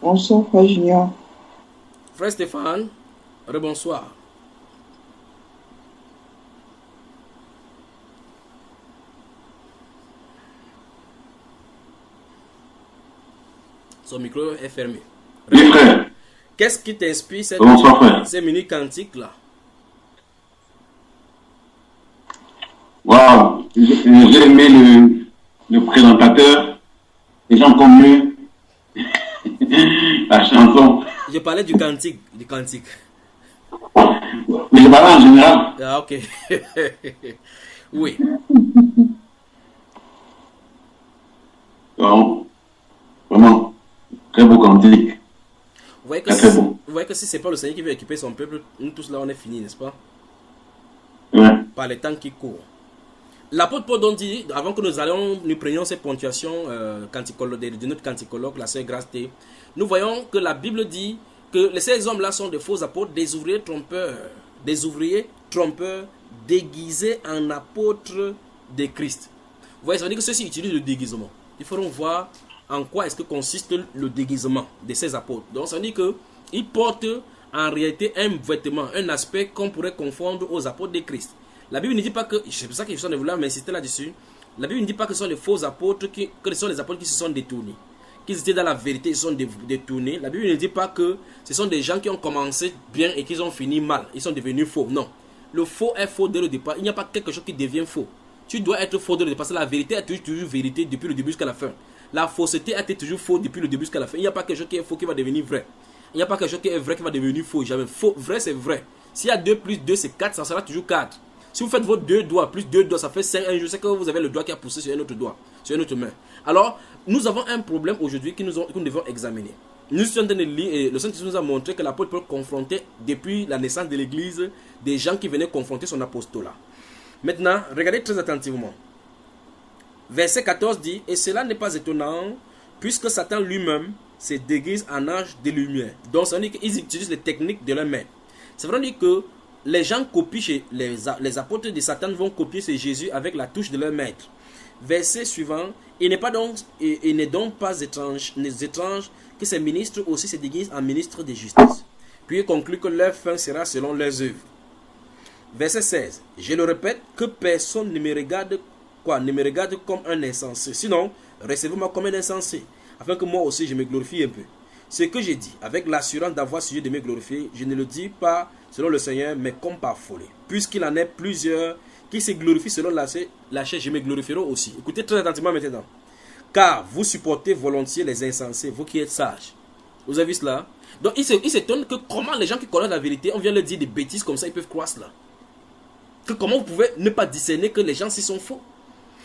Bonsoir, Frère Junior. Frère Stéphane, rebonsoir. Son micro est fermé. Oui, frère. Qu'est-ce qui t'inspire Bonsoir, frère. ces mini cantiques là? Waouh. J'ai aimé le présentateur. Les gens comme mieux. La chanson. Je parlais du cantique, Mais je parle en général. Ah, ok. Oui. Donc, vraiment, très beau cantique. Vous voyez que si c'est pas le Seigneur qui veut équiper son peuple, nous tous là on est finis, n'est-ce pas? Ouais. Par les temps qui courent. L'apôtre Paul donc dit, avant que nous prenions cette ponctuation de notre canticologue, la sœur Grace T, nous voyons que la Bible dit que ces hommes-là sont de faux apôtres, des ouvriers trompeurs, déguisés en apôtres de Christ. Vous voyez, ça veut dire que ceux-ci utilisent le déguisement. Il faudra voir en quoi est-ce que consiste le déguisement de ces apôtres. Donc ça veut dire qu'ils portent en réalité un vêtement, un aspect qu'on pourrait confondre aux apôtres de Christ. La Bible ne dit pas que, c'est pour ça que je suis en train de vouloir m'insister là-dessus, la Bible ne dit pas que ce sont les faux apôtres, que ce sont les apôtres qui se sont détournés. Qu'ils étaient dans la vérité, ils se sont détournés. La Bible ne dit pas que ce sont des gens qui ont commencé bien et qui ont fini mal. Ils sont devenus faux. Non. Le faux est faux dès le départ. Il n'y a pas quelque chose qui devient faux. Tu dois être faux dès le départ. La vérité est toujours vérité depuis le début jusqu'à la fin. La fausseté a été toujours faux depuis le début jusqu'à la fin. Il n'y a pas quelque chose qui est faux qui va devenir vrai. Il n'y a pas quelque chose qui est vrai qui va devenir faux. Jamais faux. Vrai, c'est vrai. S'il y a 2 plus 2, c'est 4, ça sera toujours 4. Si vous faites vos 2 doigts plus 2 doigts, ça fait 5. Je sais que vous avez le doigt qui a poussé sur un autre doigt, sur une autre main. Alors, nous avons un problème aujourd'hui que nous devons examiner. Nous sommes en train de lire et le Saint-Esprit nous a montré que l'apôtre Paul confrontait, depuis la naissance de l'Église, des gens qui venaient confronter son apostolat. Maintenant, regardez très attentivement. Verset 14 dit, et cela n'est pas étonnant, puisque Satan lui-même se déguise en ange de lumière. Donc, ça veut dire qu'ils utilisent les techniques de leur maître. C'est vrai que les gens copient chez les apôtres de Satan vont copier chez Jésus avec la touche de leur maître. Verset suivant, il n'est donc pas étrange que ces ministres aussi se déguisent en ministres de justice. Puis il conclut que leur fin sera selon leurs œuvres. Verset 16, je le répète, que personne ne me regarde comme un insensé. Sinon, recevez-moi comme un insensé, afin que moi aussi je me glorifie un peu. Ce que j'ai dit, avec l'assurance d'avoir sujet de me glorifier, je ne le dis pas selon le Seigneur, mais comme par folie. Puisqu'il en est plusieurs qui se glorifient selon la chair, je me glorifierai aussi. Écoutez très attentivement maintenant. Car vous supportez volontiers les insensés, vous qui êtes sages. Vous avez vu cela? Donc il s'étonne que comment les gens qui connaissent la vérité, on vient leur dire des bêtises comme ça, ils peuvent croire cela. Que comment vous pouvez ne pas discerner que les gens s'y sont faux?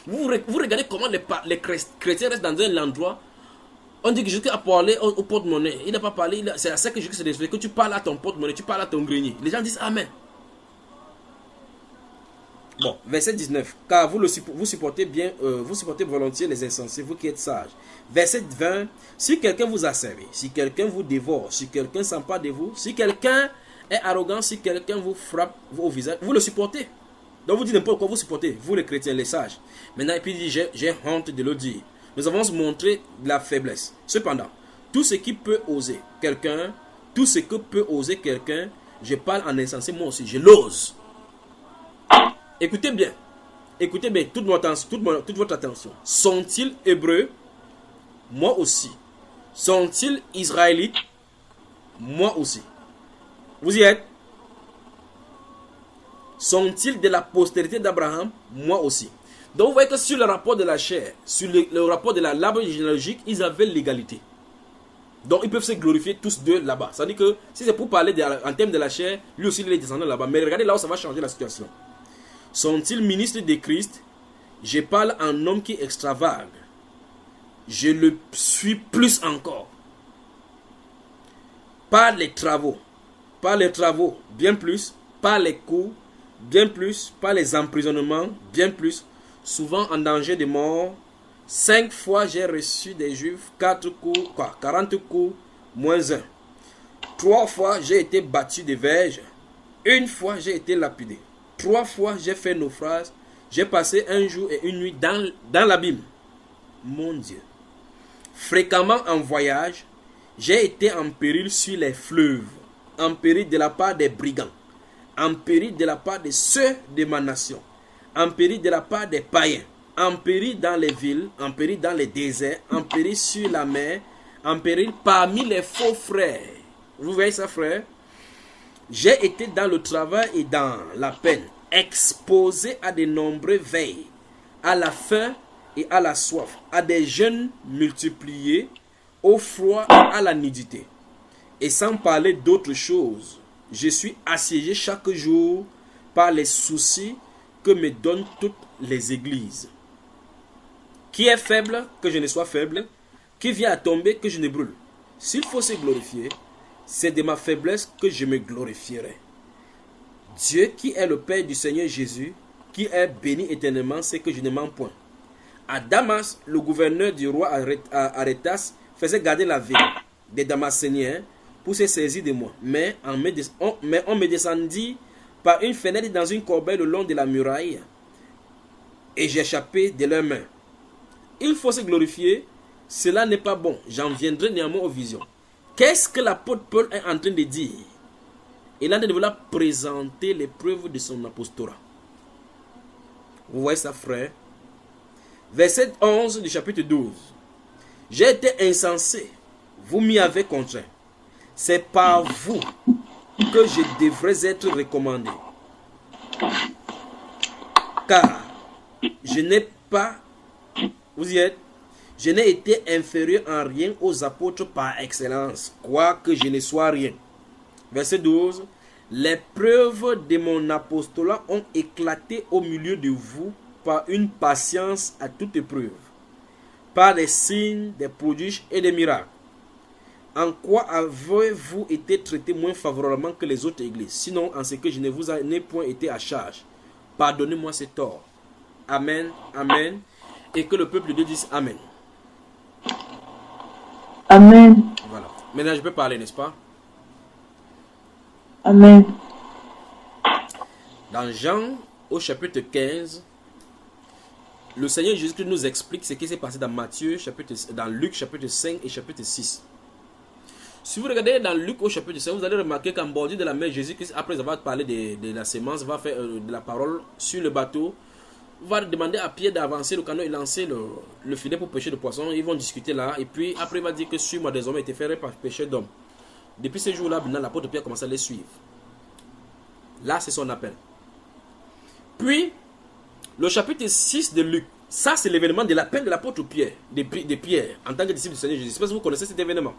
Vous regardez comment les chrétiens restent dans un endroit. On dit que Jésus a parlé au porte-monnaie. Il n'a pas parlé. C'est à ça que Jésus s'est expliqué. Que tu parles à ton porte-monnaie, tu parles à ton grenier. Les gens disent Amen. Bon, verset 19. Car vous supportez bien, vous supportez volontiers les insensés, vous qui êtes sages. Verset 20. Si quelqu'un vous asservit, si quelqu'un vous dévore, si quelqu'un s'empare de vous, si quelqu'un est arrogant, si quelqu'un vous frappe au visage, vous le supportez. Donc vous dites n'importe quoi, vous supportez, vous les chrétiens, les sages. Maintenant, et puis il dit, j'ai honte de le dire. Nous avons montré la faiblesse. Cependant, tout ce qui peut oser quelqu'un, tout ce que peut oser quelqu'un, je parle en insensé, moi aussi, je l'ose. Écoutez bien, toute votre attention. Sont-ils hébreux? Moi aussi. Sont-ils israélites? Moi aussi. Vous y êtes? Sont-ils de la postérité d'Abraham? Moi aussi. Donc vous voyez que sur le rapport de la chair, sur le rapport de l'arbre généalogique, ils avaient l'égalité. Donc ils peuvent se glorifier tous deux là-bas. Ça veut dire que si c'est pour parler en termes de la chair, lui aussi il est descendant là-bas. Mais regardez là où ça va changer la situation. Sont-ils ministres de Christ? Je parle en homme qui extravague. Je le suis plus encore. Par les travaux, bien plus. Par les coups, bien plus. Par les emprisonnements, bien plus. Souvent en danger de mort. 5 fois j'ai reçu des Juifs 40 coups, moins 1. 3 fois j'ai été battu de verge. 1 fois j'ai été lapidé. 3 fois j'ai fait naufrage. J'ai passé un jour et une nuit dans l'abîme. Mon Dieu. Fréquemment en voyage, j'ai été en péril sur les fleuves, en péril de la part des brigands, en péril de la part de ceux de ma nation, en péril de la part des païens, en péril dans les villes, en péril dans les déserts, en péril sur la mer, en péril parmi les faux frères. Vous voyez ça, frère? J'ai été dans le travail et dans la peine, exposé à de nombreux veilles, à la faim et à la soif, à des jeûnes multipliés, au froid et à la nudité. Et sans parler d'autres choses, je suis assiégé chaque jour par les soucis que me donnent toutes les églises. Qui est faible, que je ne sois faible, qui vient à tomber, que je ne brûle. S'il faut se glorifier, c'est de ma faiblesse que je me glorifierai. Dieu qui est le Père du Seigneur Jésus, qui est béni éternellement, c'est que je ne mens point. À Damas, le gouverneur du roi Arétas faisait garder la ville des Damascéniens pour se saisir de moi. Mais on me descendit par une fenêtre dans une corbeille le long de la muraille et j'ai échappé de leurs mains. Il faut se glorifier, cela n'est pas bon. J'en viendrai néanmoins aux visions. Qu'est-ce que l'apôtre Paul est en train de dire? Il est en train de vouloir présenter les preuves de son apostolat. Vous voyez ça, frère? Verset 11 du chapitre 12. J'ai été insensé, vous m'y avez contraint. C'est par vous que je devrais être recommandé. Car je n'ai pas, vous y êtes, je n'ai été inférieur en rien aux apôtres par excellence, quoique je ne sois rien. Verset 12. Les preuves de mon apostolat ont éclaté au milieu de vous par une patience à toute épreuve, par des signes, des prodiges et des miracles. En quoi avez-vous été traité moins favorablement que les autres églises? Sinon, en ce que je ne vous ai point été à charge. Pardonnez-moi ces torts. Amen, amen. Et que le peuple de Dieu dise amen. Amen. Voilà. Maintenant, je peux parler, n'est-ce pas? Amen. Dans Jean, au chapitre 15, le Seigneur Jésus nous explique ce qui s'est passé dans dans Luc chapitre 5 et chapitre 6. Si vous regardez dans Luc au chapitre 5, vous allez remarquer qu'en bordure de la mer, Jésus-Christ, après avoir parlé de la sémence, va faire de la parole sur le bateau, va demander à Pierre d'avancer le canot et lancer le filet pour pêcher de poissons. Ils vont discuter là, et puis après il va dire que suis-moi désormais été fait par péché d'homme. Depuis ce jour-là, maintenant l'apôtre Pierre commence à les suivre. Là, c'est son appel. Puis, le chapitre 6 de Luc, ça c'est l'événement de l'appel de l'apôtre Pierre, de Pierre, en tant que disciple du Seigneur Jésus. Je ne sais pas si vous connaissez cet événement.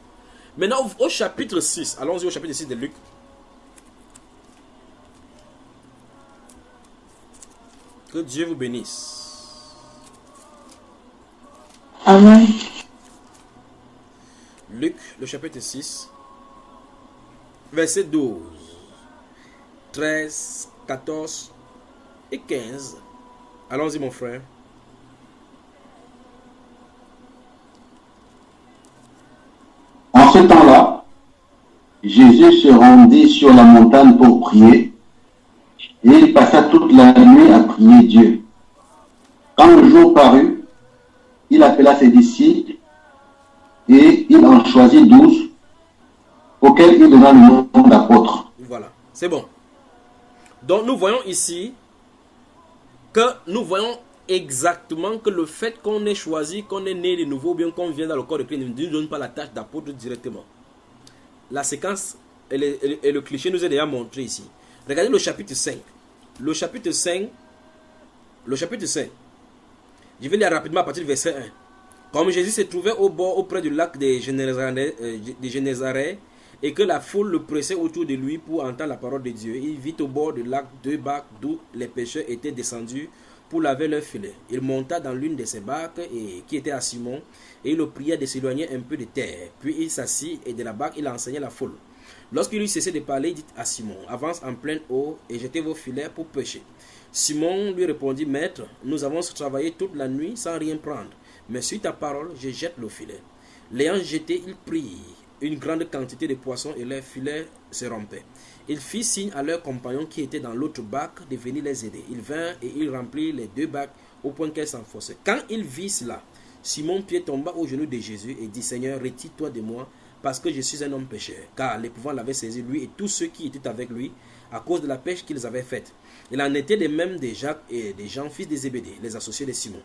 Maintenant, au chapitre 6, allons-y au chapitre 6 de Luc. Que Dieu vous bénisse. Amen. Luc, le chapitre 6, verset 12, 13, 14 et 15. Allons-y, mon frère. En ce temps-là, Jésus se rendit sur la montagne pour prier, et il passa toute la nuit à prier Dieu. Quand le jour parut, il appela ses disciples, et il en choisit 12, auxquels il donna le nom d'apôtres. Voilà, c'est bon. Donc nous voyons ici que nous voyons exactement que le fait qu'on ait choisi, qu'on est né de nouveau, ou bien qu'on vient dans le corps de Christ, ne nous donne pas la tâche d'apôtre directement. La séquence et le cliché nous est déjà montré ici. Regardez le chapitre 5. Le chapitre 5. Je vais lire rapidement à partir du verset 1. Comme Jésus se trouvait au bord, auprès du lac des Génézareth, et que la foule le pressait autour de lui pour entendre la parole de Dieu, il vit au bord du lac 2 barques d'où les pêcheurs étaient descendus pour laver leurs filets. Il monta dans l'une de ces barques qui était à Simon, et il le pria de s'éloigner un peu de terre. Puis il s'assit, et de la barque il enseignait la foule. Lorsqu'il eut cessé de parler, il dit à Simon, avance en pleine eau et jetez vos filets pour pêcher. Simon lui répondit, maître, nous avons travaillé toute la nuit sans rien prendre, mais sur ta parole, je jette le filet. L'ayant jeté, il prit une grande quantité de poissons et leurs filets se rompaient. Il fit signe à leurs compagnons qui étaient dans l'autre barque de venir les aider. Ils vinrent et ils remplirent les 2 barques au point qu'elles s'enfonçaient. Quand il vit cela, Simon-Pierre tomba aux genoux de Jésus et dit, Seigneur, retire-toi de moi, parce que je suis un homme pécheur. Car l'épouvante l'avait saisi, lui et tous ceux qui étaient avec lui, à cause de la pêche qu'ils avaient faite. Il en était de même de Jacques et de Jean, fils de Zébédée, les associés de Simon.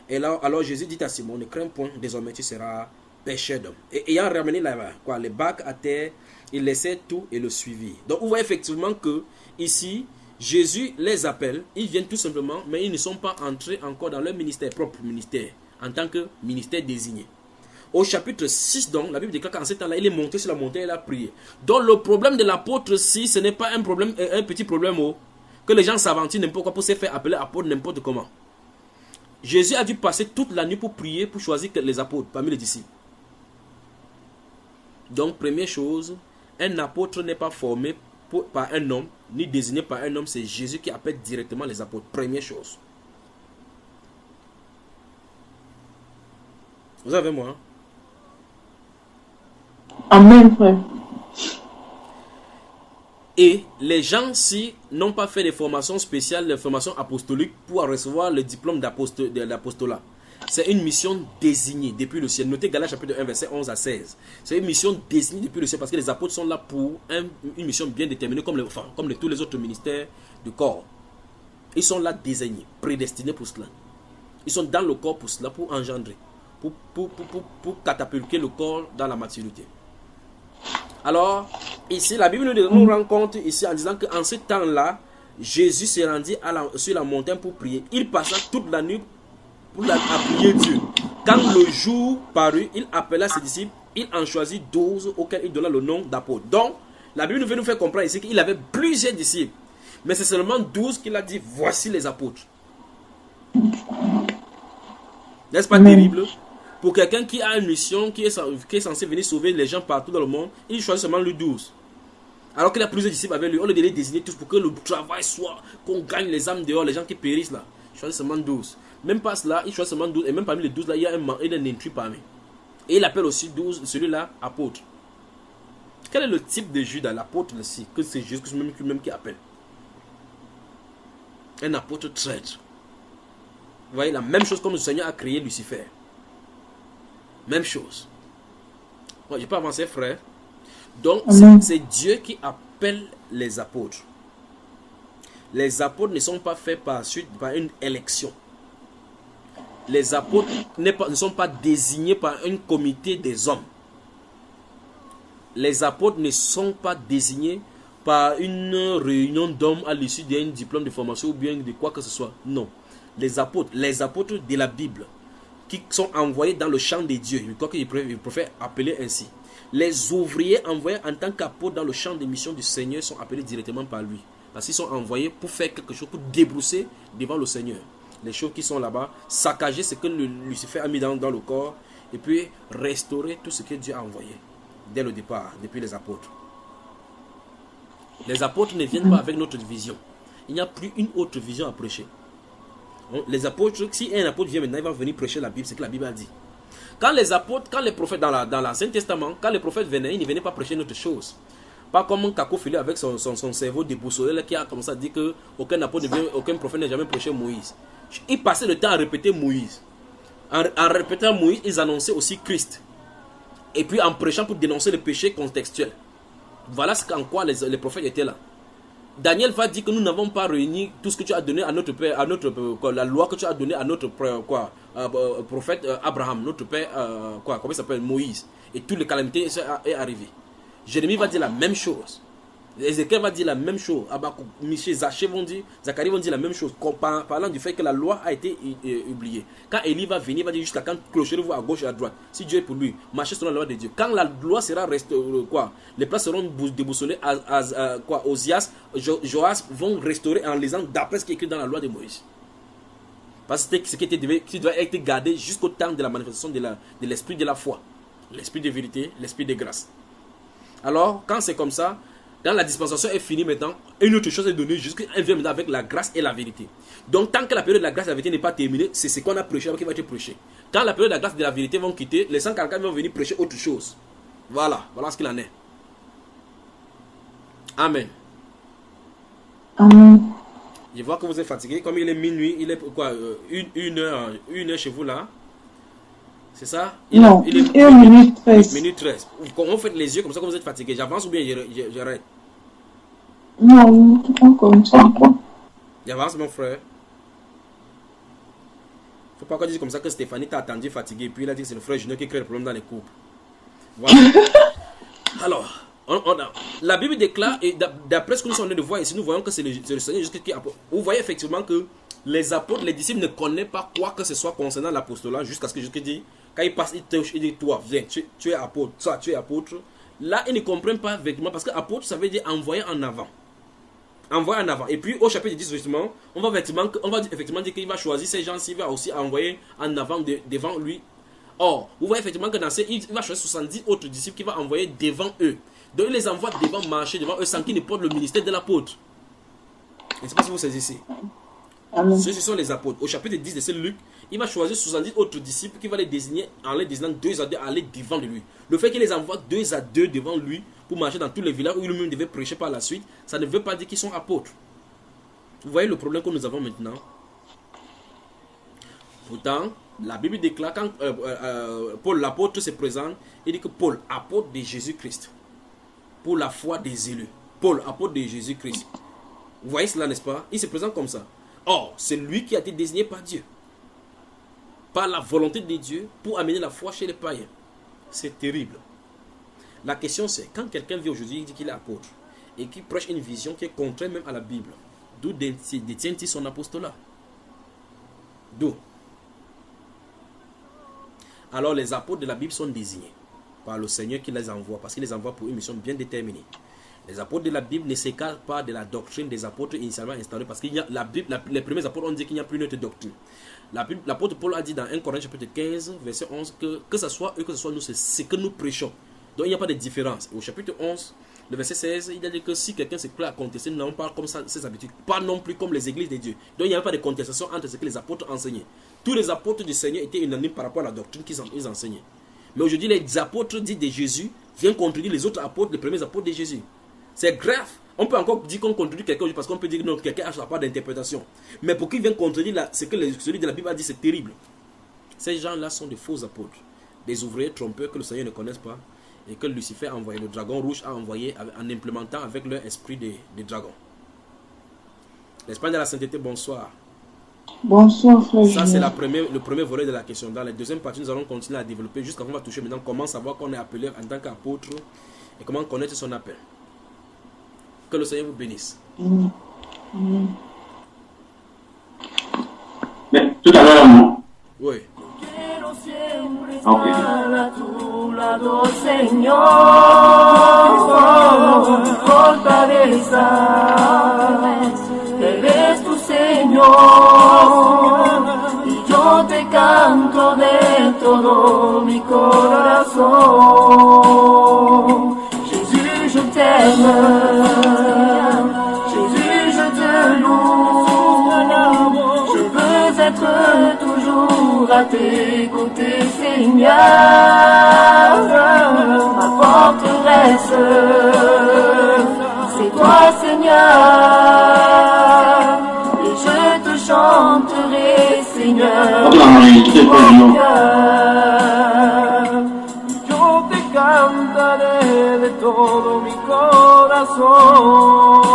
Et alors Jésus dit à Simon, ne crains point, désormais tu seras pêcheur d'hommes. Et ayant ramené les barques à terre, il laissait tout et le suivit. Donc, vous voyez effectivement que ici, Jésus les appelle, ils viennent tout simplement, mais ils ne sont pas entrés encore dans leur ministère, propre ministère, en tant que ministère désigné. Au chapitre 6, donc, la Bible déclare qu'en ce temps-là, il est monté sur la montagne et il a prié. Donc, le problème de l'apôtre, si ce n'est pas un petit problème, que les gens s'aventurent n'importe quoi pour se faire appeler apôtre n'importe comment. Jésus a dû passer toute la nuit pour prier, pour choisir les apôtres parmi les disciples. Donc, première chose, un apôtre n'est pas formé par un homme, ni désigné par un homme, c'est Jésus qui appelle directement les apôtres. Première chose. Vous avez moi, hein? Amen, frère. Et les gens, si n'ont pas fait des formations spéciales, des formations apostoliques pour recevoir le diplôme de l'apostolat, c'est une mission désignée depuis le ciel. Notez Galates chapitre 1, verset 11 à 16. C'est une mission désignée depuis le ciel parce que les apôtres sont là pour une mission bien déterminée comme tous les autres ministères du corps. Ils sont là désignés, prédestinés pour cela. Ils sont dans le corps pour cela, pour engendrer, pour catapulter le corps dans la maturité. Alors, ici, la Bible nous rend compte ici en disant qu'en ce temps-là, Jésus s'est rendu sur la montagne pour prier. Il passa toute la nuit pour prier Dieu. Quand le jour parut, il appela ses disciples, il en choisit 12 auxquels il donna le nom d'apôtres. Donc, la Bible veut nous faire comprendre ici qu'il avait plusieurs disciples. Mais c'est seulement 12 qu'il a dit, voici les apôtres. N'est-ce pas terrible? Pour quelqu'un qui a une mission, qui est censé venir sauver les gens partout dans le monde, il choisit seulement le 12. Alors qu'il a plusieurs disciples avec lui, on les désigner tous pour que le travail soit, qu'on gagne les âmes dehors, les gens qui périssent là. Il choisit seulement 12. Même pas cela, il choisit seulement 12. Et même parmi les 12 là, il y a un intrus parmi. Et il appelle aussi 12, celui-là, apôtre. Quel est le type de Judas, l'apôtre ici, que c'est Jésus même qui appelle? Un apôtre traître. Vous voyez, la même chose comme le Seigneur a créé Lucifer. Même chose. Bon, je peux avancer, frère. Donc, c'est Dieu qui appelle les apôtres. Les apôtres ne sont pas faits par une élection. Les apôtres ne sont pas désignés par un comité des hommes. Les apôtres ne sont pas désignés par une réunion d'hommes à l'issue d'un diplôme de formation ou bien de quoi que ce soit. Non. Les apôtres de la Bible, qui sont envoyés dans le champ de Dieu, je crois qu'il préfère appeler ainsi. Les ouvriers envoyés en tant qu'apôtres dans le champ de mission du Seigneur sont appelés directement par lui. Parce qu'ils sont envoyés pour faire quelque chose, pour débrousser devant le Seigneur. Les choses qui sont là-bas, saccager ce que Lucifer a mis dans le corps, et puis restaurer tout ce que Dieu a envoyé dès le départ, depuis les apôtres. Les apôtres ne viennent pas avec notre vision. il n'y a plus une autre vision à prêcher. Les apôtres, si un apôtre vient maintenant, il va venir prêcher la Bible, c'est que la Bible a dit. Quand les apôtres, quand les prophètes dans l'Ancien Testament, quand les prophètes venaient, ils ne venaient pas prêcher une autre chose. Pas comme un cacophile avec son cerveau déboussolé qui a comme ça dit que aucun apôtre, aucun prophète n'a jamais prêché Moïse. Ils passaient le temps à répéter Moïse. En répétant Moïse, ils annonçaient aussi Christ. Et puis en prêchant pour dénoncer le péché contextuel. Voilà en quoi les prophètes étaient là. Daniel va dire que nous n'avons pas réuni tout ce que tu as donné à notre père, la loi que tu as donnée à notre prophète Abraham, notre père, comment il s'appelle, Moïse. Et toutes les calamités sont arrivées. Jérémie va dire la même chose. Ézéchiel va dire la même chose. Habakkuk, Michée, Zacharie vont dire la même chose. Parlant du fait que la loi a été oubliée. Quand Élie va venir, il va dire jusqu'à quand clochez-vous à gauche et à droite. Si Dieu est pour lui, marchez selon la loi de Dieu. Quand la loi sera restaurée, les places seront déboussolées, Osias, Joas vont restaurer en lisant d'après ce qui est écrit dans la loi de Moïse. Parce que c'est ce qui doit être gardé jusqu'au temps de la manifestation de l'esprit de la foi. L'esprit de vérité, l'esprit de grâce. Alors, quand c'est comme ça, quand la dispensation est finie maintenant, une autre chose est donnée jusqu'à vient maintenant avec la grâce et la vérité. Donc, tant que la période de la grâce et de la vérité n'est pas terminée, c'est ce qu'on a prêché qui va être prêché. Quand la période de la grâce et de la vérité vont quitter, les 144 vont venir prêcher autre chose. Voilà ce qu'il en est. Amen. Amen. Je vois que vous êtes fatigué. Comme il est minuit, il est quoi, une heure chez vous là. C'est ça? Non, il est 1 minute 13. Minute 13. Comment vous faites les yeux comme ça quand vous êtes fatigué? J'avance ou bien j'arrête? Non, on continue. J'avance mon frère. Faut pas qu'on dise comme ça que Stéphanie t'a attendu fatigué et puis il a dit que c'est le frère Junior qui crée le problème dans les couples. Voilà. Alors, la Bible déclare, et d'après ce que nous sommes en train de voir ici, nous voyons que c'est le Seigneur Jésus qui apporte. Vous voyez effectivement que les apôtres, les disciples ne connaissent pas quoi que ce soit concernant l'apostolat jusqu'à ce que Jésus dit, quand il passe, il touche, il dit, toi, viens, tu es apôtre, ça, tu es apôtre. Là, ils ne comprennent pas effectivement, parce que apôtre, ça veut dire envoyer en avant. Envoyer en avant. Et puis, au chapitre 10, justement, on va effectivement dire qu'il va choisir ces gens, il va aussi envoyer en avant devant lui. Or, vous voyez effectivement que dans il va choisir 70 autres disciples qu'il va envoyer devant eux. Donc, il les envoie devant marcher, devant eux, sans qu'ils ne portent le ministère de l'apôtre. Je ne sais pas si vous saisissez. Ceux-ci sont les apôtres. Au chapitre 10 de Saint Luc, il va choisir 70 autres disciples qui va les désigner en les désignant 2 à 2 à aller devant de lui. Le fait qu'il les envoie 2 à 2 devant lui pour marcher dans tous les villages où lui-même devait prêcher par la suite, ça ne veut pas dire qu'ils sont apôtres. Vous voyez le problème que nous avons maintenant? Pourtant, la Bible déclare quand Paul l'apôtre se présente, il dit que Paul, apôtre de Jésus-Christ, pour la foi des élus. Paul, apôtre de Jésus-Christ. Vous voyez cela, n'est-ce pas? Il se présente comme ça. Or, c'est lui qui a été désigné par Dieu, par la volonté de Dieu, pour amener la foi chez les païens. C'est terrible. La question c'est, quand quelqu'un vient aujourd'hui, il dit qu'il est apôtre, et qu'il prêche une vision qui est contraire même à la Bible, d'où détient-il son apostolat? D'où? Alors les apôtres de la Bible sont désignés par le Seigneur qui les envoie, parce qu'il les envoie pour une mission bien déterminée. Les apôtres de la Bible ne s'écartent pas de la doctrine des apôtres initialement instaurée, parce qu'il y a les premiers apôtres ont dit qu'il n'y a plus notre doctrine. L'apôtre Paul a dit dans 1 Corinthiens chapitre 15, verset 11, que ce soit eux, que ce soit nous, c'est ce que nous prêchons. Donc il n'y a pas de différence. Au chapitre 11, le verset 16, il a dit que si quelqu'un se plaît à contester, nous n'avons pas comme ça ses habitudes, pas non plus comme les églises de Dieu. Donc il n'y avait pas de contestation entre ce que les apôtres enseignaient. Tous les apôtres du Seigneur étaient unanimes par rapport à la doctrine qu'ils enseignaient. Mais aujourd'hui, les apôtres dits de Jésus viennent contredire les autres apôtres, les premiers apôtres de Jésus. C'est grave. On peut encore dire qu'on contredit quelqu'un parce qu'on peut dire que non, quelqu'un a sa part d'interprétation. Mais pour qu'ils viennent contredire ce que celui de la Bible a dit, c'est terrible. Ces gens-là sont des faux apôtres, des ouvriers trompeurs que le Seigneur ne connaisse pas et que Lucifer a envoyé, le dragon rouge a envoyé en implémentant avec leur esprit des dragons. L'Espagne de la sainteté, bonsoir. Bonsoir, frère. Ça, c'est le premier volet de la question. Dans la deuxième partie, nous allons continuer à développer jusqu'à ce qu'on va toucher maintenant comment savoir qu'on est appelé en tant qu'apôtre et comment connaître son appel. Que le Seigneur vous bénisse. Mais tout à l'heure, non? Oui. Ok. Eres tu Señor, y yo te canto de todo mi corazón. Jésus, je t'aime, Jésus, je te loue. à t'écouter, Seigneur, ma forteresse. C'est toi, Seigneur, et je te chanterai, Seigneur, mon cœur. Yo te cantaré de todo mi corazón.